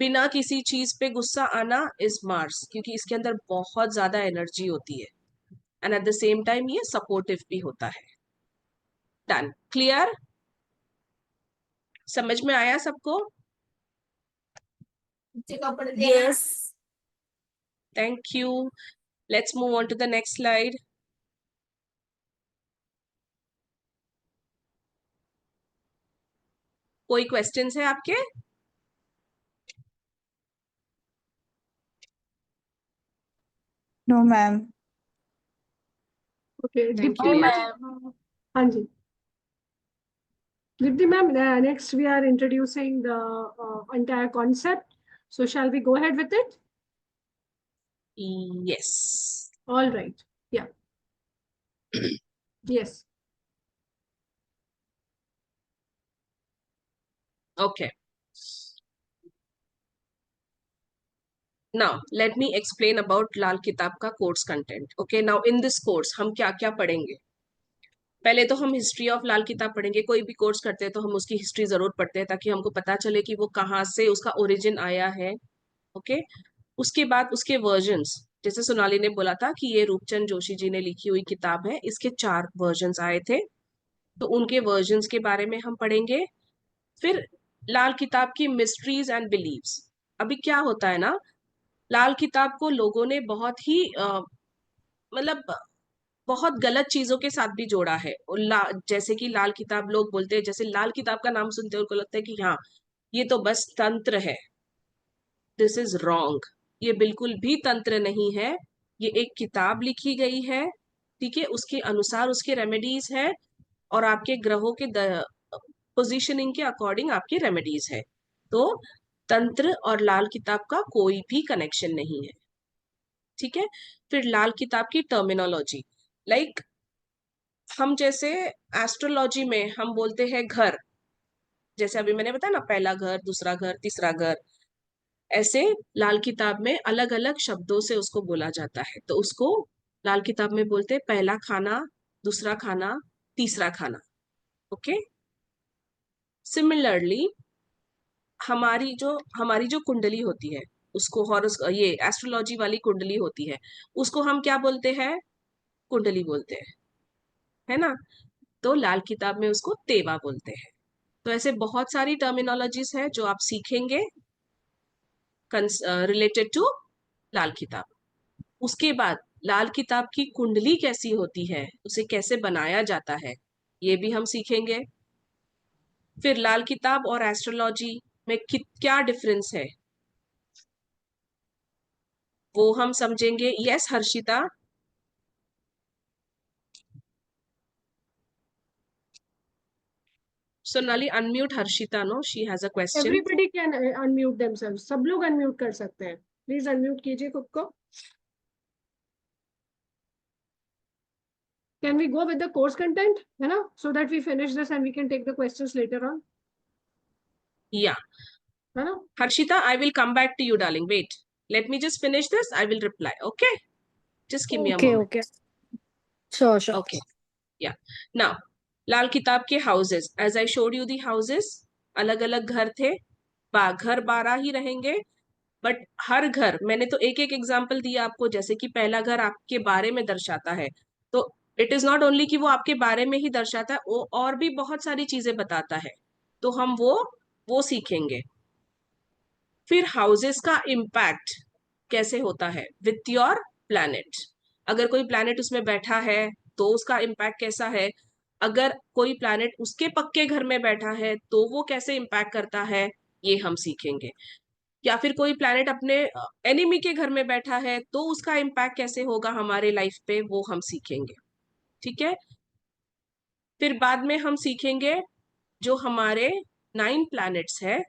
बिना किसी चीज पे गुस्सा आना इज मार्स, क्योंकि इसके अंदर बहुत ज्यादा एनर्जी होती है, and at the same time ये सपोर्टिव भी होता है। Done, clear? समझ में आया सबको? Yes. Thank you. Let's move on to the next slide. कोई क्वेश्चंस है आपके? No, ma'am. Okay, Thank Dipti you. ma'am. हाँ जी, Dipti ma'am, next we are introducing the entire concept. So shall we go ahead with it? Yes. All right. Yeah. Yes. Okay. Now, let me explain about लाल किताब का course content. Okay, now in this course हम क्या क्या पढ़ेंगे? पहले तो हम हिस्ट्री ऑफ लाल किताब पढ़ेंगे। कोई भी कोर्स करते हैं तो हम उसकी हिस्ट्री जरूर पढ़ते हैं, ताकि हमको पता चले कि वो कहाँ से उसका ओरिजिन आया है। ओके, उसके बाद उसके वर्जन्स, जैसे सोनाली ने बोला था कि ये रूपचंद जोशी जी ने लिखी हुई किताब है, इसके 4 वर्जन्स आए थे, तो उनके वर्जन्स के बारे में हम पढ़ेंगे। फिर लाल किताब की मिस्ट्रीज एंड बिलीव्स। अभी क्या होता है ना, लाल किताब को लोगों ने बहुत ही मतलब बहुत गलत चीजों के साथ भी जोड़ा है। और जैसे कि लाल किताब, लोग बोलते हैं, जैसे लाल किताब का नाम सुनते हैं उनको लगता है कि हाँ ये तो बस तंत्र है। दिस इज रॉन्ग, ये बिल्कुल भी तंत्र नहीं है। ये एक किताब लिखी गई है, ठीक है, उसके अनुसार उसके रेमेडीज है, और आपके ग्रहों के पोजीशनिंग के अकॉर्डिंग आपके रेमेडीज है। तो तंत्र और लाल किताब का कोई भी कनेक्शन नहीं है, ठीक है। फिर लाल किताब की टर्मिनोलॉजी, लाइक हम जैसे एस्ट्रोलॉजी में हम बोलते हैं घर, जैसे अभी मैंने बताया ना, पहला घर, दूसरा घर, तीसरा घर, ऐसे लाल किताब में अलग अलग शब्दों से उसको बोला जाता है। तो उसको लाल किताब में बोलते हैं पहला खाना, दूसरा खाना, तीसरा खाना। ओके, सिमिलरली हमारी जो कुंडली होती है, उसको हॉरोस ये एस्ट्रोलॉजी वाली कुंडली होती है, उसको हम क्या बोलते हैं? कुंडली बोलते हैं, है ना। तो लाल किताब में उसको तेवा बोलते हैं। तो ऐसे बहुत सारी टर्मिनोलॉजीज है जो आप सीखेंगे रिलेटेड टू लाल किताब। उसके बाद लाल किताब की कुंडली कैसी होती है, उसे कैसे बनाया जाता है, ये भी हम सीखेंगे। फिर लाल किताब और एस्ट्रोलॉजी में क्या डिफरेंस है वो हम समझेंगे। Yes Harshita? Sonali unmute Harshita, no, she has a question. Everybody can unmute themselves. सब लोग unmute कर सकते हैं. Please unmute कीजिए खुद को. Can we go with the course content, है ना? So that we finish this and we can take the questions later on, या है ना? Harshita, I will come back to you, darling. Wait. Let me just finish this. I will reply. Okay? Just give me a Okay, moment. okay. Sure, sure. Okay. Yeah. Now, लाल किताब के houses. As I showed you the houses, अलग अलग घर थे। घर 12 ही रहेंगे, बट हर घर, मैंने तो एक एक एग्जाम्पल दिया आपको, जैसे कि पहला घर आपके बारे में दर्शाता है, तो इट इज नॉट ओनली कि वो आपके बारे में ही दर्शाता है, वो और भी बहुत सारी चीजें बताता है। तो हम वो सीखेंगे। फिर हाउसेस का इम्पैक्ट कैसे होता है विथ योर प्लैनेट। अगर कोई प्लैनेट उसमें बैठा है तो उसका इम्पैक्ट कैसा है, अगर कोई प्लैनेट उसके पक्के घर में बैठा है तो वो कैसे इम्पैक्ट करता है, ये हम सीखेंगे। या फिर कोई प्लैनेट अपने एनिमी के घर में बैठा है तो उसका इम्पैक्ट कैसे होगा हमारे लाइफ पे, वो हम सीखेंगे। ठीक है, फिर बाद में हम सीखेंगे जो हमारे 9 प्लैनेट्स है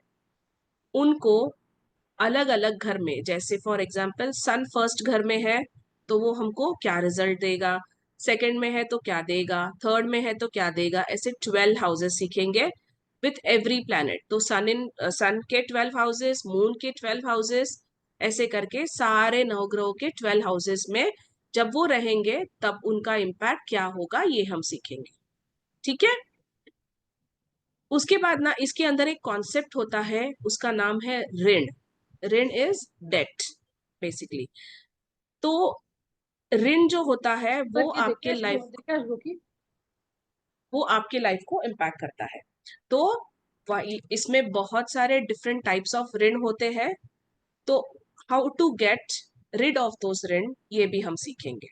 उनको अलग अलग घर में, जैसे फॉर एग्जाम्पल सन फर्स्ट घर में है तो वो हमको क्या रिजल्ट देगा, सेकंड में है तो क्या देगा, थर्ड में है तो क्या देगा, ऐसे 12 हाउसेस सीखेंगे विथ एवरी प्लैनेट। तो सन के 12 हाउसेस, मून के 12 हाउसेस, ऐसे करके सारे नवग्रहों के 12 हाउसेस में जब वो रहेंगे तब उनका इम्पैक्ट क्या होगा ये हम सीखेंगे। ठीक है, उसके बाद ना इसके अंदर एक कॉन्सेप्ट होता है, उसका नाम है ऋण। ऋण इज डेट बेसिकली। तो ऋण जो होता है वो आपके लाइफ को इम्पैक्ट करता है। तो इसमें बहुत सारे डिफरेंट टाइप्स ऑफ ऋण होते हैं, तो how to get rid of those ऋण ये भी हम सीखेंगे।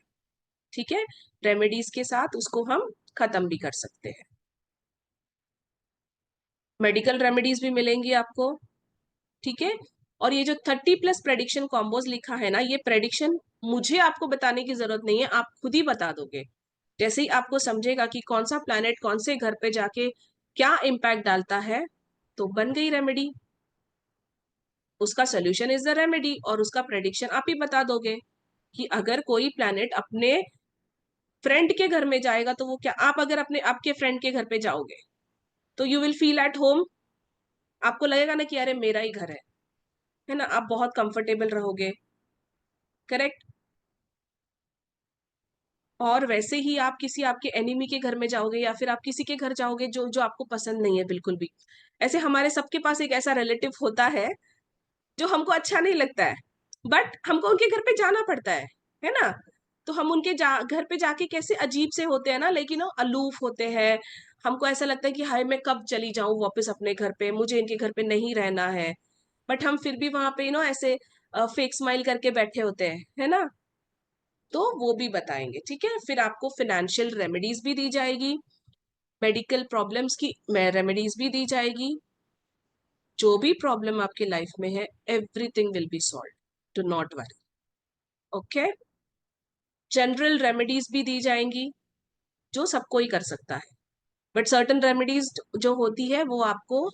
ठीक है, रेमेडीज के साथ उसको हम खत्म भी कर सकते हैं। मेडिकल रेमेडीज भी मिलेंगी आपको। ठीक है, और ये जो 30+ प्रेडिक्शन कॉम्बोज लिखा है ना, ये प्रेडिक्शन मुझे आपको बताने की जरूरत नहीं है, आप खुद ही बता दोगे। जैसे ही आपको समझेगा कि कौन सा प्लैनेट कौन से घर पे जाके क्या इम्पैक्ट डालता है, तो बन गई रेमेडी। उसका सोल्यूशन इज द रेमेडी और उसका प्रेडिक्शन आप ही बता दोगे कि अगर कोई प्लैनेट अपने फ्रेंड के घर में जाएगा तो वो क्या, आप अगर अपने आपके फ्रेंड के घर पे जाओगे तो you will feel at home, आपको लगेगा ना कि अरे मेरा ही घर है ना, आप बहुत कंफर्टेबल रहोगे। करेक्ट। और वैसे ही आप किसी आपके एनिमी के घर में जाओगे या फिर आप किसी के घर जाओगे जो जो आपको पसंद नहीं है बिल्कुल भी, ऐसे हमारे सबके पास एक ऐसा रिलेटिव होता है जो हमको अच्छा नहीं लगता है, बट हमको उनके घर पे जाना पड़ता है ना। तो हम उनके घर पे जाके कैसे अजीब से होते हैं ना, लेकिन वो अलूफ होते हैं। हमको ऐसा लगता है कि हाय मैं कब चली जाऊं वापस अपने घर पे, मुझे इनके घर पे नहीं रहना है, बट हम फिर भी वहां पे ऐसे फेक स्माइल करके बैठे होते हैं, है ना। तो वो भी बताएंगे। ठीक है, फिर आपको फिनेंशियल रेमेडीज भी दी जाएगी, मेडिकल प्रॉब्लम्स की रेमेडीज भी दी जाएगी। जो भी प्रॉब्लम आपके लाइफ में है everything will be solve, do not worry. Okay, general remedies भी दी जाएंगी जो सबको ही कर सकता है, बट सर्टन रेमेडीज जो होती है वो आपको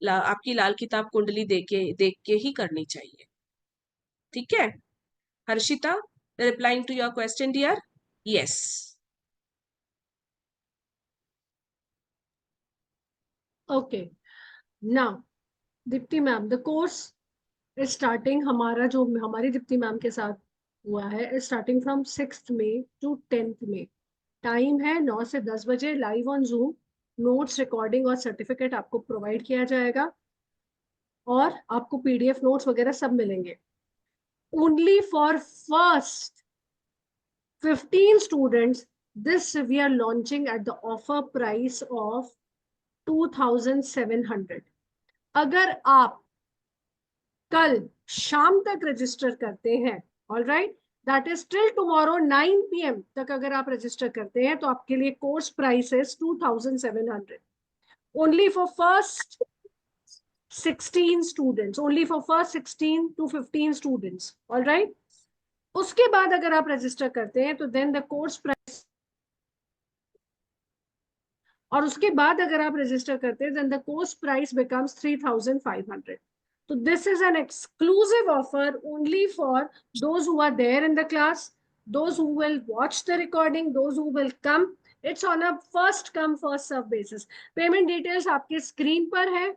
आपकी लाल किताब कुंडली देख के ही करनी चाहिए। ठीक है, Harshita, replying to your question dear, yes. Okay, now Deepti ma'am, the course is starting, हमारा जो हमारी दीप्ति मैम के साथ हुआ है, starting from 6th May to 10th May। Time है 9 से 10 बजे, live on zoom. Notes, recording और सर्टिफिकेट आपको प्रोवाइड किया जाएगा और आपको पीडीएफ नोट्स वगैरह सब मिलेंगे। Only for first 15 students, this we are launching at the offer price of 2,700। अगर आप कल शाम तक रजिस्टर करते हैं, all right, that is till tomorrow 9 PM तक अगर आप रजिस्टर करते हैं तो आपके लिए कोर्स प्राइस है 2,700 only for first 16 students, only for first 16 to 15 students, all right. उसके बाद अगर आप रजिस्टर करते हैं तो देन द कोर्स प्राइस, और उसके बाद अगर आप रजिस्टर करते हैं then the course price becomes 3,500। So this is an exclusive offer only for those who are there in the class, those who will watch the recording, those who will come. It's on a first come first serve basis. Payment details आपके स्क्रीन पर है,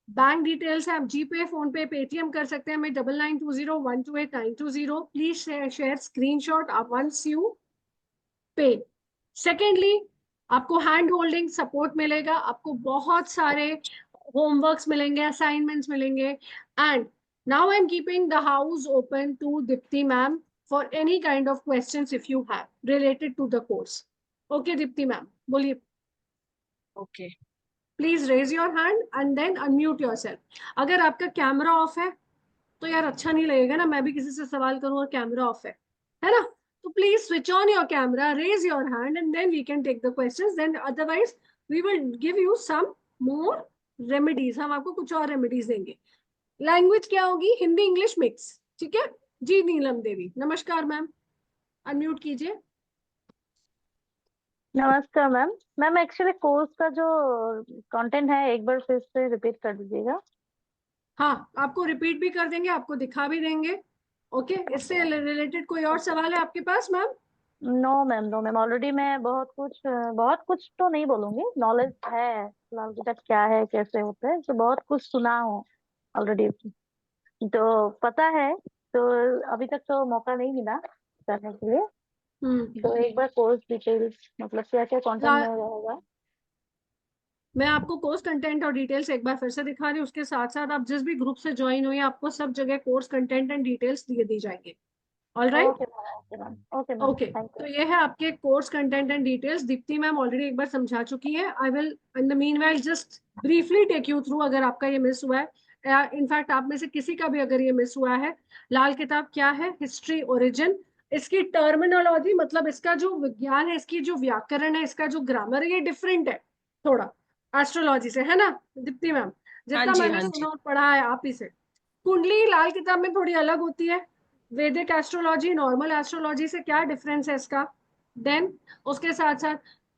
बैंक डिटेल्स है, आप जीपे, फोन पे, पेटीएम कर सकते हैं। मैं 9920128920। Please share screenshot once you pay. Secondly, आपको हैंड होल्डिंग सपोर्ट मिलेगा, आपको बहुत सारे होमवर्क्स मिलेंगे, असाइनमेंट्स मिलेंगे। And now I am keeping the house open to Deepti ma'am for any kind of questions if you have related to the course. Okay Deepti ma'am, बोलिए। Okay, please raise your hand and then unmute yourself. अगर आपका कैमरा ऑफ है तो यार अच्छा नहीं लगेगा ना, मैं भी किसी से सवाल करूं और कैमरा ऑफ है ना। तो please switch on your camera, raise your hand and then we can take the questions, then otherwise we will give you some more remedies, हम आपको कुछ और रेमेडीज देंगे। लैंग्वेज क्या होगी? हिंदी इंग्लिश मिक्स, ठीक है जी। नीलम देवी, नमस्कार मैम, अनम्यूट कीजिए। नमस्कार मैम। मैम एक्चुअली कोर्स का जो कंटेंट है एक बार फिर से रिपीट कर दीजिएगा। हाँ, आपको रिपीट भी कर देंगे, आपको दिखा भी देंगे। ओके, इससे रिलेटेड कोई और सवाल है आपके पास ma'am? No ma'am, no ma'am, already मैं बहुत कुछ तो नहीं बोलूंगी, नॉलेज है लाल किताब क्या है कैसे होता है, तो बहुत कुछ सुना हूँ ऑलरेडी, तो पता है। तो अभी तक तो मौका नहीं मिला करने के लिए, तो एक बार कोर्स डिटेल्स मतलब क्या क्या कंटेंट में रहेगा। मैं आपको कोर्स कंटेंट और डिटेल्स एक बार फिर से दिखा रही हूँ, उसके साथ साथ आप जिस भी ग्रुप से ज्वाइन हुई आपको सब जगह कोर्स कंटेंट एंड डिटेल्स दिए दी जाएंगे। All right, okay ma'am, okay ma'am, okay. Thank तो यू। ये है आपके course content and details. Deepti ma'am already एक बार समझा चुकी है। I will in the meanwhile just briefly take you through, अगर आपका ये मिस हुआ है, इनफैक्ट आप में से किसी का भी अगर ये मिस हुआ है। लाल किताब क्या है? हिस्ट्री ओरिजिन, इसकी टर्मिनोलॉजी मतलब इसका जो विज्ञान है, इसकी जो व्याकरण है, इसका जो ग्रामर है, ये डिफरेंट है थोड़ा एस्ट्रोलॉजी से, है ना दीप्ति मैम? हाँ जितना जी, मैंने हाँ सुना जी। और पढ़ा है आप ही से। कुंडली लाल किताब में थोड़ी अलग होती है। वैदिक एस्ट्रोलॉजी नॉर्मल एस्ट्रोलॉजी से क्या डिफरेंस है इसका? देन उसके साथ साथ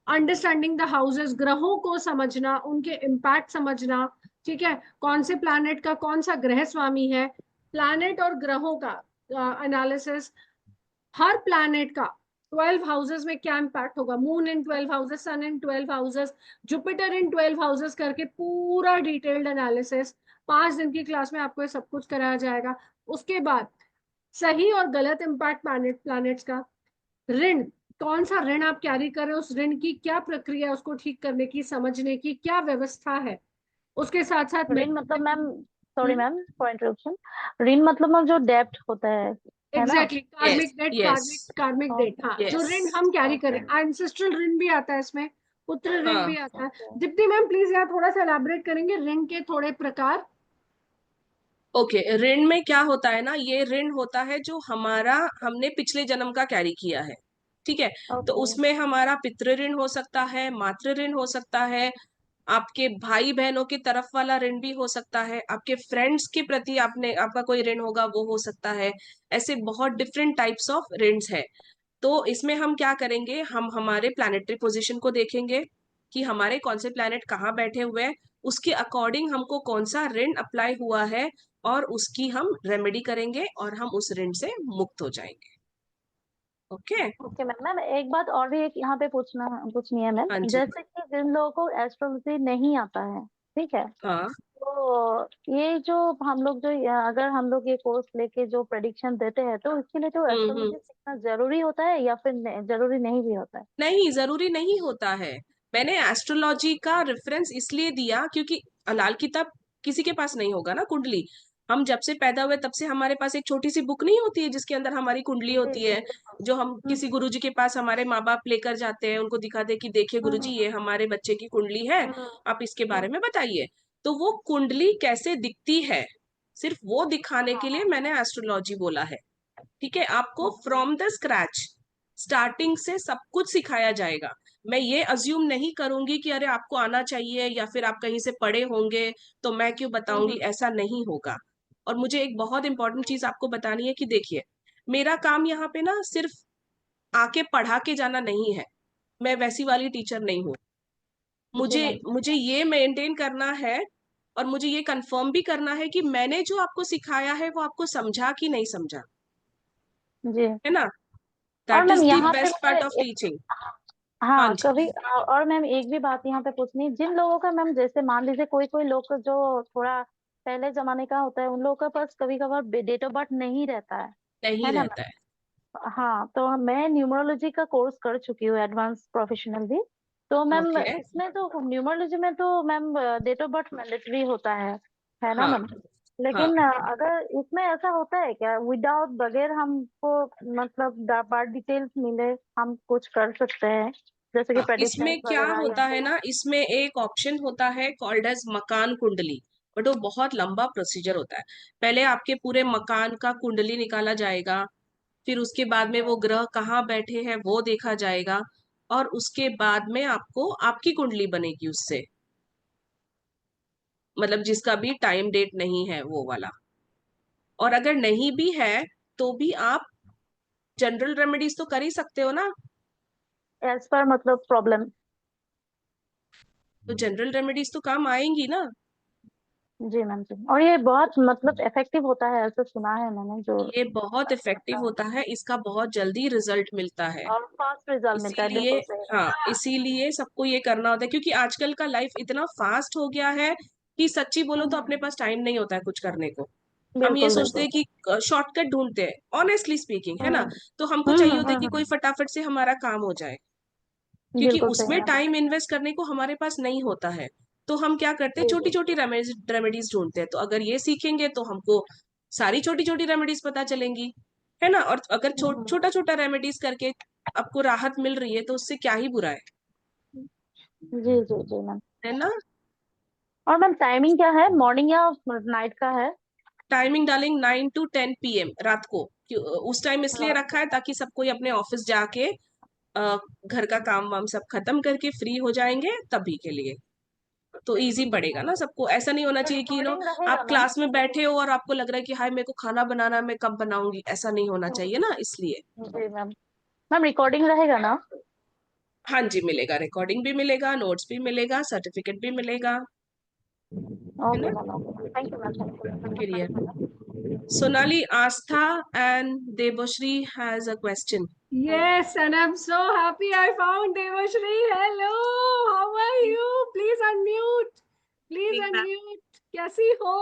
अंडरस्टैंडिंग द हाउसेस, ग्रहों को समझना, उनके इम्पैक्ट समझना, ठीक है, कौन से प्लैनेट का कौन सा ग्रह स्वामी है, प्लैनेट और ग्रहों का एनालिसिस, हर प्लैनेट का 12 हाउसेस में क्या इम्पैक्ट होगा, moon in 12 houses, sun in 12 houses, Jupiter in 12 houses करके पूरा डिटेल्ड एनालिसिस 5 दिन की क्लास में आपको ये सब कुछ कराया जाएगा। उसके बाद सही और गलत इम्पैक्ट प्लैनेट्स का, ऋण, कौन सा ऋण आप कैरी कर रहे हो, उस ऋण की क्या प्रक्रिया है, उसको ठीक करने की, समझने की क्या व्यवस्था है। उसके साथ साथ ऋण मतलब ma'am, sorry ma'am for interruption, ऋण मतलब मैम जो डेब्ट होता है ना? एग्जैक्टली, यस, कार्मिक डेट, यस, कार्मिक डेट, हाँ, जो यस। ऋण हम कैरी ओके करें। एंसेस्ट्रल ऋण भी आता है इसमें, पुत्र ऋण हाँ, भी आता है। ओके दीप्ति मैम प्लीज यहाँ थोड़ा सा एलैबोरेट करेंगे ऋण के थोड़े प्रकार? ओके। ऋण में क्या होता है ना, ये ऋण होता है जो हमारा हमने पिछले जन्म का कैरी किया है, ठीक है। तो ओके उसमें हमारा पितृ ऋण हो सकता है, मातृ ऋण हो सकता है, आपके भाई बहनों की तरफ वाला ऋण भी हो सकता है, आपके फ्रेंड्स के प्रति आपका कोई ऋण होगा वो हो सकता है। ऐसे बहुत डिफरेंट टाइप्स ऑफ ऋण्स है। तो इसमें हम क्या करेंगे, हम हमारे प्लैनेटरी पोजीशन को देखेंगे कि हमारे कौन से प्लैनेट कहाँ बैठे हुए हैं, उसके अकॉर्डिंग हमको कौन सा ऋण अप्लाई हुआ है, और उसकी हम रेमेडी करेंगे और हम उस ऋण से मुक्त हो जाएंगे। ओके। Okay ma'am. मैम एक बात और भी एक यहाँ पे पूछनी है मैम, हाँ जी। जैसे कि जिन लोगों को एस्ट्रोलॉजी नहीं आता है, ठीक है, हाँ। तो ये जो हम लोग जो अगर हम लोग ये कोर्स लेके जो प्रेडिक्शन देते हैं, तो इसके लिए तो हम्म। एस्ट्रोलॉजी सीखना जरूरी होता है या फिर जरूरी नहीं भी होता है? नहीं, जरूरी नहीं होता है। मैंने एस्ट्रोलॉजी का रेफरेंस इसलिए दिया क्योंकि लाल किताब किसी के पास नहीं होगा ना, कुंडली। हम जब से पैदा हुए तब से हमारे पास एक छोटी सी बुक नहीं होती है जिसके अंदर हमारी कुंडली जी जी होती है, बिल्कुल। जो हम किसी गुरुजी के पास हमारे माँ बाप लेकर जाते हैं, उनको दिखा दे कि देखिए गुरुजी ये हमारे बच्चे की कुंडली है, हम्म, आप इसके बारे हम्म, में बताइए। तो वो कुंडली कैसे दिखती है, सिर्फ वो दिखाने के लिए हाँ मैंने एस्ट्रोलॉजी बोला है। ठीक है, आपको okay from the scratch starting से सब कुछ सिखाया जाएगा। मैं ये अज्यूम नहीं करूंगी कि अरे आपको आना चाहिए या फिर आप कहीं से पढ़े होंगे तो मैं क्यों बताऊंगी, ऐसा नहीं होगा। और मुझे एक बहुत इंपॉर्टेंट चीज आपको बतानी है कि देखिए, मेरा काम यहाँ पे ना सिर्फ आके पढ़ा के जाना नहीं है, मैं वैसी वाली टीचर नहीं हूँ। जी मुझे मैम। मुझे ये मेंटेन करना है और मुझे ये कंफर्म भी करना है कि मैंने जो आपको सिखाया है वो आपको समझा कि नहीं समझा, जी। है ना। और दैट मैम इज द यहाँ पे बेस्ट मुझे पार्ट ऑफ टीचिंग। हाँ हाँ जी। कभी और मैम एक भी बात यहाँ पे पूछनी, जिन लोगों का मैम जैसे मान लीजिए कोई कोई लोग जो थोड़ा पहले जमाने का होता है, उन लोगों के पास कभी कभार डेट ऑफ बर्थ नहीं रहता नहीं है ना रहता है। मैम? हाँ तो मैं न्यूमरोलॉजी का कोर्स कर चुकी हूँ, एडवांस प्रोफेशनल भी। तो मैम ओके। इसमें तो न्यूमरोलॉजी में तो ma'am date of birth mandatory होता है ना हाँ, मैम? हाँ। लेकिन अगर इसमें ऐसा होता है क्या, विदाउट बगैर हमको मतलब बर्थ डिटेल्स मिले हम कुछ कर सकते हैं, जैसे कि हाँ, प्रेडिक्शन इसमें क्या वगैरह या होता है फिर? ना, इसमें एक ऑप्शन होता है कॉल्ड एज मकान कुंडली, बट वो बहुत लंबा प्रोसीजर होता है। पहले आपके पूरे मकान का कुंडली निकाला जाएगा, फिर उसके बाद में वो ग्रह कहाँ बैठे हैं वो देखा जाएगा, और उसके बाद में आपको आपकी कुंडली बनेगी उससे, मतलब जिसका भी टाइम डेट नहीं है वो वाला। और अगर नहीं भी है तो भी आप जनरल रेमेडीज तो कर ही सकते हो ना, एज पर मतलब प्रॉब्लम। तो जनरल रेमेडीज तो काम आएंगी ना। जी मैम जी, और ये बहुत मतलब इफेक्टिव होता है ऐसे सुना है मैंने, जो ये बहुत इफेक्टिव होता है, इसका बहुत जल्दी रिजल्ट मिलता है। और फास्ट रिजल्ट मिलता है, इसीलिए, बिल्कुल सही हाँ, इसीलिए सबको ये करना होता है, क्योंकि आजकल का लाइफ इतना फास्ट हो गया है कि सच्ची बोलो तो अपने पास टाइम नहीं होता है कुछ करने को। हम ये बिल्कुल सोचते बिल्कुल। हैं कि शॉर्टकट ढूंढते हैं, ऑनेस्टली स्पीकिंग, है ना। तो हमको चाहिए होता है कि कोई हम्म, फटाफट से हमारा काम हो जाए, क्योंकि बिल्कुल सही उसमें मैम। टाइम इन्वेस्ट करने को हमारे पास नहीं होता है। तो हम क्या करते हैं, जी छोटी जी। छोटी रेमेडीज ढूंढते हैं। तो अगर ये सीखेंगे तो हमको सारी छोटी छोटी रेमेडीज पता चलेंगी, है ना। और अगर छोटा छोटा रेमेडीज करके आपको राहत मिल रही है तो उससे क्या ही बुरा जी जी जी मैम। है ना। और मैम टाइमिंग क्या है, मॉर्निंग या नाइट का है? टाइमिंग डालेंगे 9 to 10 PM रात को। उस टाइम इसलिए रखा है ताकि सब कोई अपने ऑफिस जाके घर का काम वाम सब खत्म करके फ्री हो जाएंगे तभी के लिए। तो इजी पड़ेगा ना सबको। ऐसा नहीं होना तो चाहिए कि रिकॉर्डिंग रहेगा आप मैम? क्लास में बैठे हो और आपको लग रहा है कि हाय मेरे को खाना बनाना है, मैं कब बनाऊंगी, ऐसा नहीं होना चाहिए ना, इसलिए। जी मैम। मैम रिकॉर्डिंग रहेगा ना? हाँ जी, मिलेगा, रिकॉर्डिंग भी मिलेगा, नोट्स भी मिलेगा, सर्टिफिकेट भी मिलेगा, है ओके ना। Ma'am, okay, thank you ma'am, thank फिर ये you. Sonali, Astha and Debashri has a question. Yes, and I'm so happy I found Devashri. Hello, how are you? Please unmute. Please Doing ma'am. unmute. कैसी हो?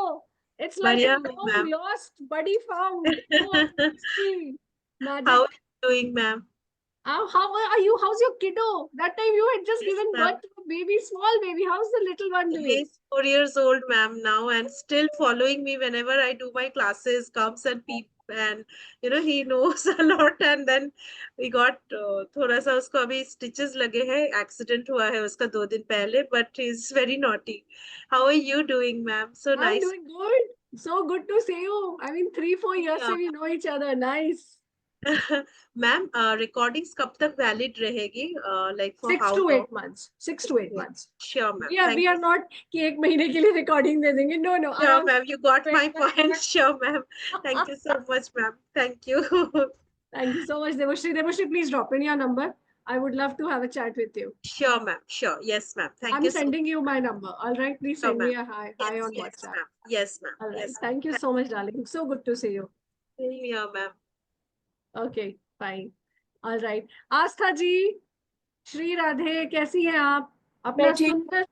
It's like a बढ़िया हूँ long ma'am. lost buddy found. Oh, Devashri. How Magic. are you doing ma'am? How are you? How's your kiddo? That time you had just Yes given ma'am. birth to a baby, small baby. How's the little one doing? He's 4 years old ma'am now and still following me whenever I do my classes, comes and peep and he knows a lot and then we got थोड़ा सा उसको अभी stitches लगे हैं, accident हुआ है उसका 2 दिन पहले, but he's very naughty. How are you doing ma'am? So I'm nice. doing good. So good to see you. I mean, 3-4 years Yeah. से we know each other. Nice. Ma'am recordings कब तक वैलिड रहेगी, like for Six how to long? eight months. 6 to 8 Okay. months. Sure ma'am, We thank are you. not कि एक महीने के लिए recording दे देंगे. No, no. Sure आराम ma'am, you got my से. point. Sure ma'am, thank you so much ma'am, thank you. Thank you so much, Devashri. Devashri, please drop in your number. I would love to have a chat with you. Sure ma'am, sure, yes ma'am, thank I'm you so much. sending you my number. All right. Please Sure send me ma'am, a hi. Hi yes on yes WhatsApp. ma'am, yes ma'am, All right. yes ma'am. Thank you so much, darling. So good to see you. Same here ma'am. Okay. Fine. All right. आस्था जी, श्री राधे, कैसी हैं आप? अपना मैं ठीक सुंदर.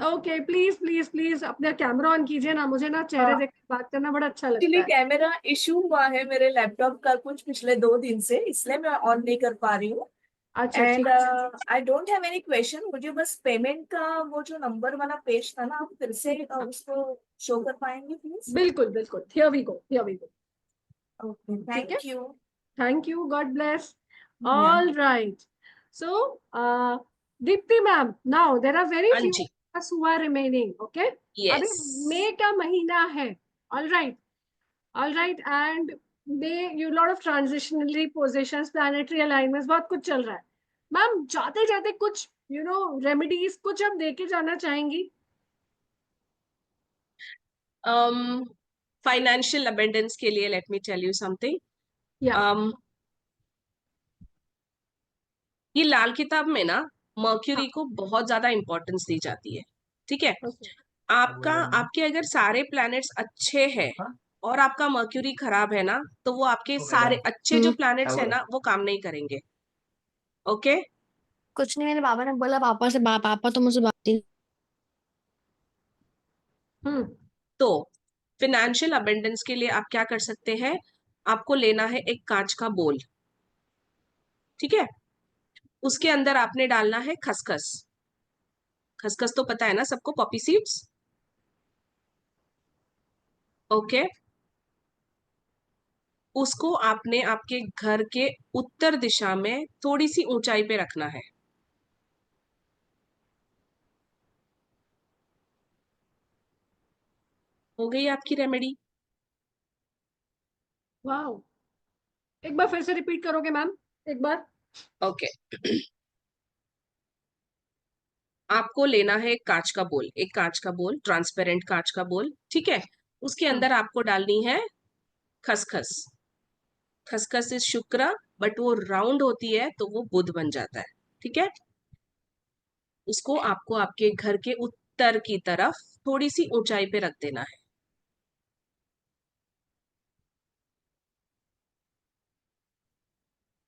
ओके, प्लीज प्लीज प्लीज अपना कैमरा ऑन कीजिए ना, मुझे ना चेहरे हाँ, देख के बात करना बड़ा अच्छा लगता एक्चुअली है. कैमरा इशू हुआ है मेरे लैपटॉप का कुछ पिछले 2 दिन से, इसलिए मैं ऑन नहीं कर पा रही हूँ। अच्छा, एंड ठीक है. I don't have any question, मुझे बस पेमेंट का वो जो नंबर वाला पेज था ना, आप फिर से उसको शो कर पाएंगे प्लीज? बिल्कुल बिल्कुल. Here we go, here we go. Okay, ठीक है. Thank you. Thank you. God bless. Yeah All right. So, Deepti ma'am, now there are very हाँ few जी, of us who are remaining. Okay. अभी यस। मई का महीना है. All right. All right. And you lot of transitionary positions, planetary alignments, बहुत कुछ चल रहा है. मैम जाते जाते कुछ रेमेडीज कुछ हम देके जाना चाहेंगी. फाइनेंशियल अबेंडेंस के लिए let me tell you something. Yeah. ये लाल किताब में ना मर्क्यूरी को बहुत ज्यादा इंपॉर्टेंस दी जाती है, ठीक है। ओके. आपके अगर सारे प्लैनेट्स अच्छे हैं और आपका मर्क्यूरी खराब है ना, तो वो आपके सारे अच्छे जो प्लैनेट्स है ना वो काम नहीं करेंगे, ओके। कुछ नहीं, मेरे पापा ने बोला, पापा तो मुझे बात ही हम्म. तो फिनेंशियल अबेंडेंस के लिए आप क्या कर सकते हैं, आपको लेना है एक कांच का बोल, ठीक है। उसके अंदर आपने डालना है खसखस। खसखस तो पता है ना सबको, पॉपी सीड्स, ओके। उसको आपने आपके घर के उत्तर दिशा में थोड़ी सी ऊंचाई पे रखना है। हो गई आपकी रेमेडी। वाओ. एक बार फिर से रिपीट करोगे मैम, एक बार? ओके आपको लेना है एक कांच का बोल, एक कांच का बोल, ट्रांसपेरेंट कांच का बोल, ठीक है। उसके हाँ। अंदर आपको डालनी है खसखस। खसखस इज शुक्र, बट वो राउंड होती है तो वो बुध बन जाता है, ठीक है। उसको आपको आपके घर के उत्तर की तरफ थोड़ी सी ऊंचाई पे रख देना है।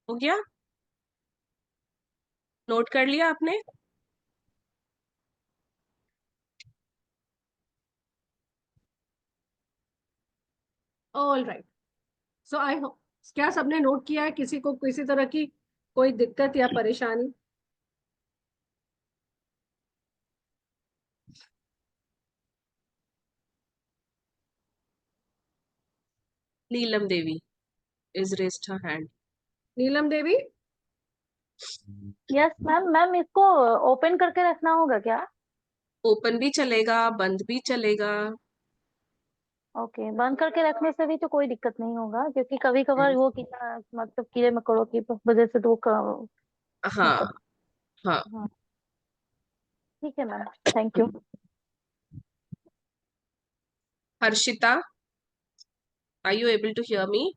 हो गया? नोट कर लिया आपने? All right, so I hope, क्या सबने नोट किया है? किसी को किसी तरह की कोई दिक्कत या परेशानी? Neelam Devi is raised her hand. Neelam Devi, yes ma'am. Ma'am इसको ओपन करके रखना होगा क्या? ओपन भी चलेगा, बंद भी चलेगा। ओके, बंद करके रखने से भी तो कोई दिक्कत नहीं होगा, क्योंकि कभी कभार वो कीड़ा मतलब कीड़े मकोड़ों की वजह से तो वो हाँ मतलब हाँ। हाँ। ठीक है ma'am, thank you. Harshita, are you able to hear me?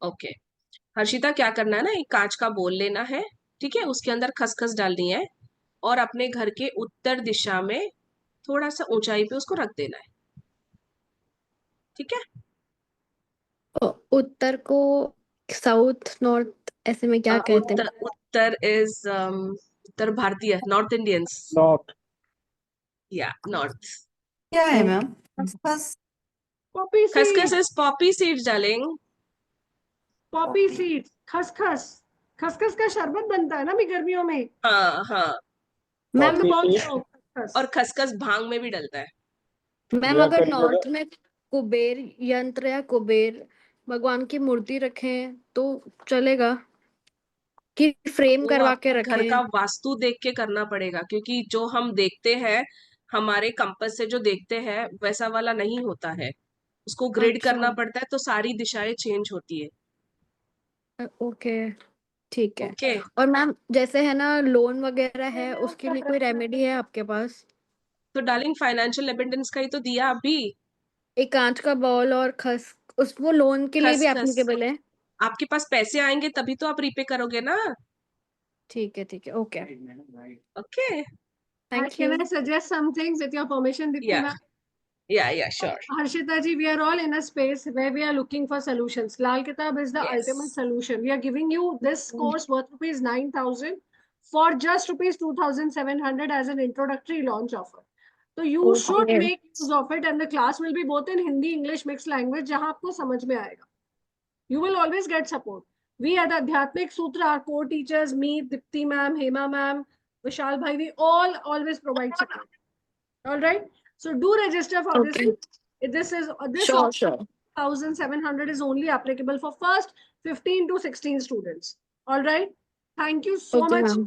Okay Harshita, क्या करना है ना, एक कांच का बोल लेना है, ठीक है। उसके अंदर खसखस डालनी है और अपने घर के उत्तर दिशा में थोड़ा सा ऊंचाई पे उसको रख देना है, ठीक है। उत्तर को साउथ नॉर्थ ऐसे में क्या कहते उत्तर, हैं? उत्तर इज उत्तर भारतीय, नॉर्थ इंडियंस। नॉट। या नॉर्थ। क्या है ओके। मैम? खसखस? पॉपी खसखस seeds, is Poppy seeds darling. Poppy seeds, खसखस। खसखस का शरबत बनता है ना अभी गर्मियों में, हाँ हाँ। मैम उसमें कॉफी बहुत सीड। शौक खसखस। और खसखस भांग में भी डलता है। मैम या अगर फिर नॉर्थ में कुबेर यंत्र या कुबेर भगवान की मूर्ति रखें तो चलेगा कि फ्रेम वो करवा के आपको घर का रखें? वास्तु देख के करना पड़ेगा, क्योंकि जो हम देखते हैं हमारे कंपास से जो देखते हैं वैसा वाला नहीं होता है। उसको ग्रिड अच्छा, करना पड़ता है तो सारी दिशाएं चेंज होती है। ओके, ठीक है। ओके और मैम जैसे है ना लोन वगैरह है, उसके लिए कोई रेमेडी है आपके पास? तो डार्लिंग फाइनेंशियल इंडिपेंडेंस का ही तो दिया अभी। एक कांच का बॉल और खस उस वो लोन के लिए भी खसखस, एप्लीकेबल है? आपके पास पैसे आएंगे तभी तो आप रीपे करोगे ना। ठीक है, okay, okay thank Can you. I suggest something with your permission, Dipti या ma'am? या sure. Harshita ji, we are all in a space where we are looking for solutions. Lal Kitab is the yes ultimate solution. We are giving you this course worth rupees 9,000 for just rupees 2,700 as an introductory launch offer. So you should okay, make use of it, and the class will be both in Hindi, English, mixed language, जहाँ आपको समझ में आएगा. You will always get support. We at Adhyatmik Sutra, our core teachers, me, Dipti ma'am, Hema ma'am, Vishal bhai, we all always provide support. All right. So do register for this. Okay, This sure offer sure, 1,700 is only applicable for first 15 to 16 students. All right. Thank you so okay much. Ma'am,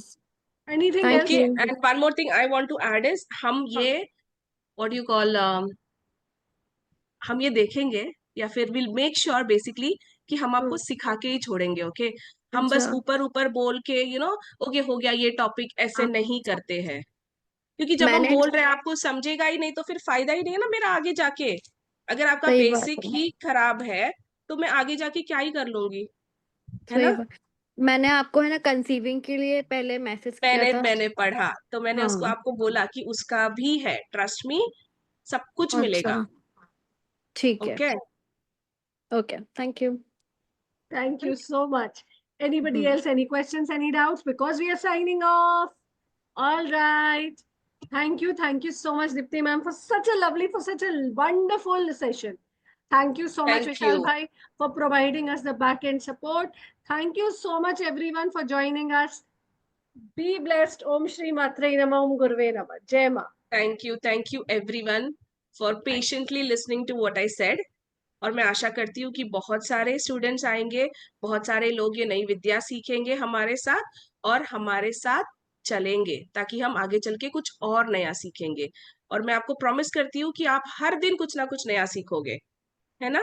Anything thank else? Okay you. And one more thing I want to add is, हम ये व्हाट यू कॉल, हम ये देखेंगे या फिर विल मेक श्योर बेसिकली कि हम आपको सिखा के ही छोड़ेंगे। ओके हम बस अच्छा, ऊपर ऊपर बोल के ओके हो गया ये टॉपिक, ऐसे हाँ, नहीं करते हैं। क्योंकि जब हम मैंने बोल रहे हैं आपको समझेगा ही नहीं तो फिर फायदा ही नहीं है ना मेरा आगे जाके। अगर आपका सही बात बेसिक है, ही खराब है तो मैं आगे जाके क्या ही कर लूंगी, है सही ना। बात। मैंने आपको है ना कंसीविंग के लिए पहले मैसेज किया मैंने था। मैंने पढ़ा तो मैंने उसको हाँ, आपको बोला कि उसका भी है, ट्रस्ट मी, सब कुछ मिलेगा। अच्छा, ठीक है, okay okay, thank you. Thank you so much. Anybody else? Any questions? Any doubts? Because we are signing off. All right. Thank you so much, Dipti ma'am, for such a lovely, for such a wonderful session. Thank you so much, thank Vishal you. bhai, for providing us the back-end support. Thank you so much, everyone, for joining us. Be blessed. Om Shri Matre Namah, Om Gurve Namah. Jai Ma. Thank you everyone for patiently listening to what I said. और मैं आशा करती हूँ कि बहुत सारे स्टूडेंट्स आएंगे, बहुत सारे लोग ये नई विद्या सीखेंगे हमारे साथ और हमारे साथ चलेंगे, ताकि हम आगे चल के कुछ और नया सीखेंगे। और मैं आपको प्रॉमिस करती हूँ कि आप हर दिन कुछ ना कुछ नया सीखोगे, है ना।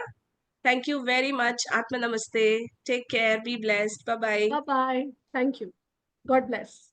Thank you very much. Atma Namaste. Take care. Be blessed. Bye bye. Bye bye. Thank you. God bless.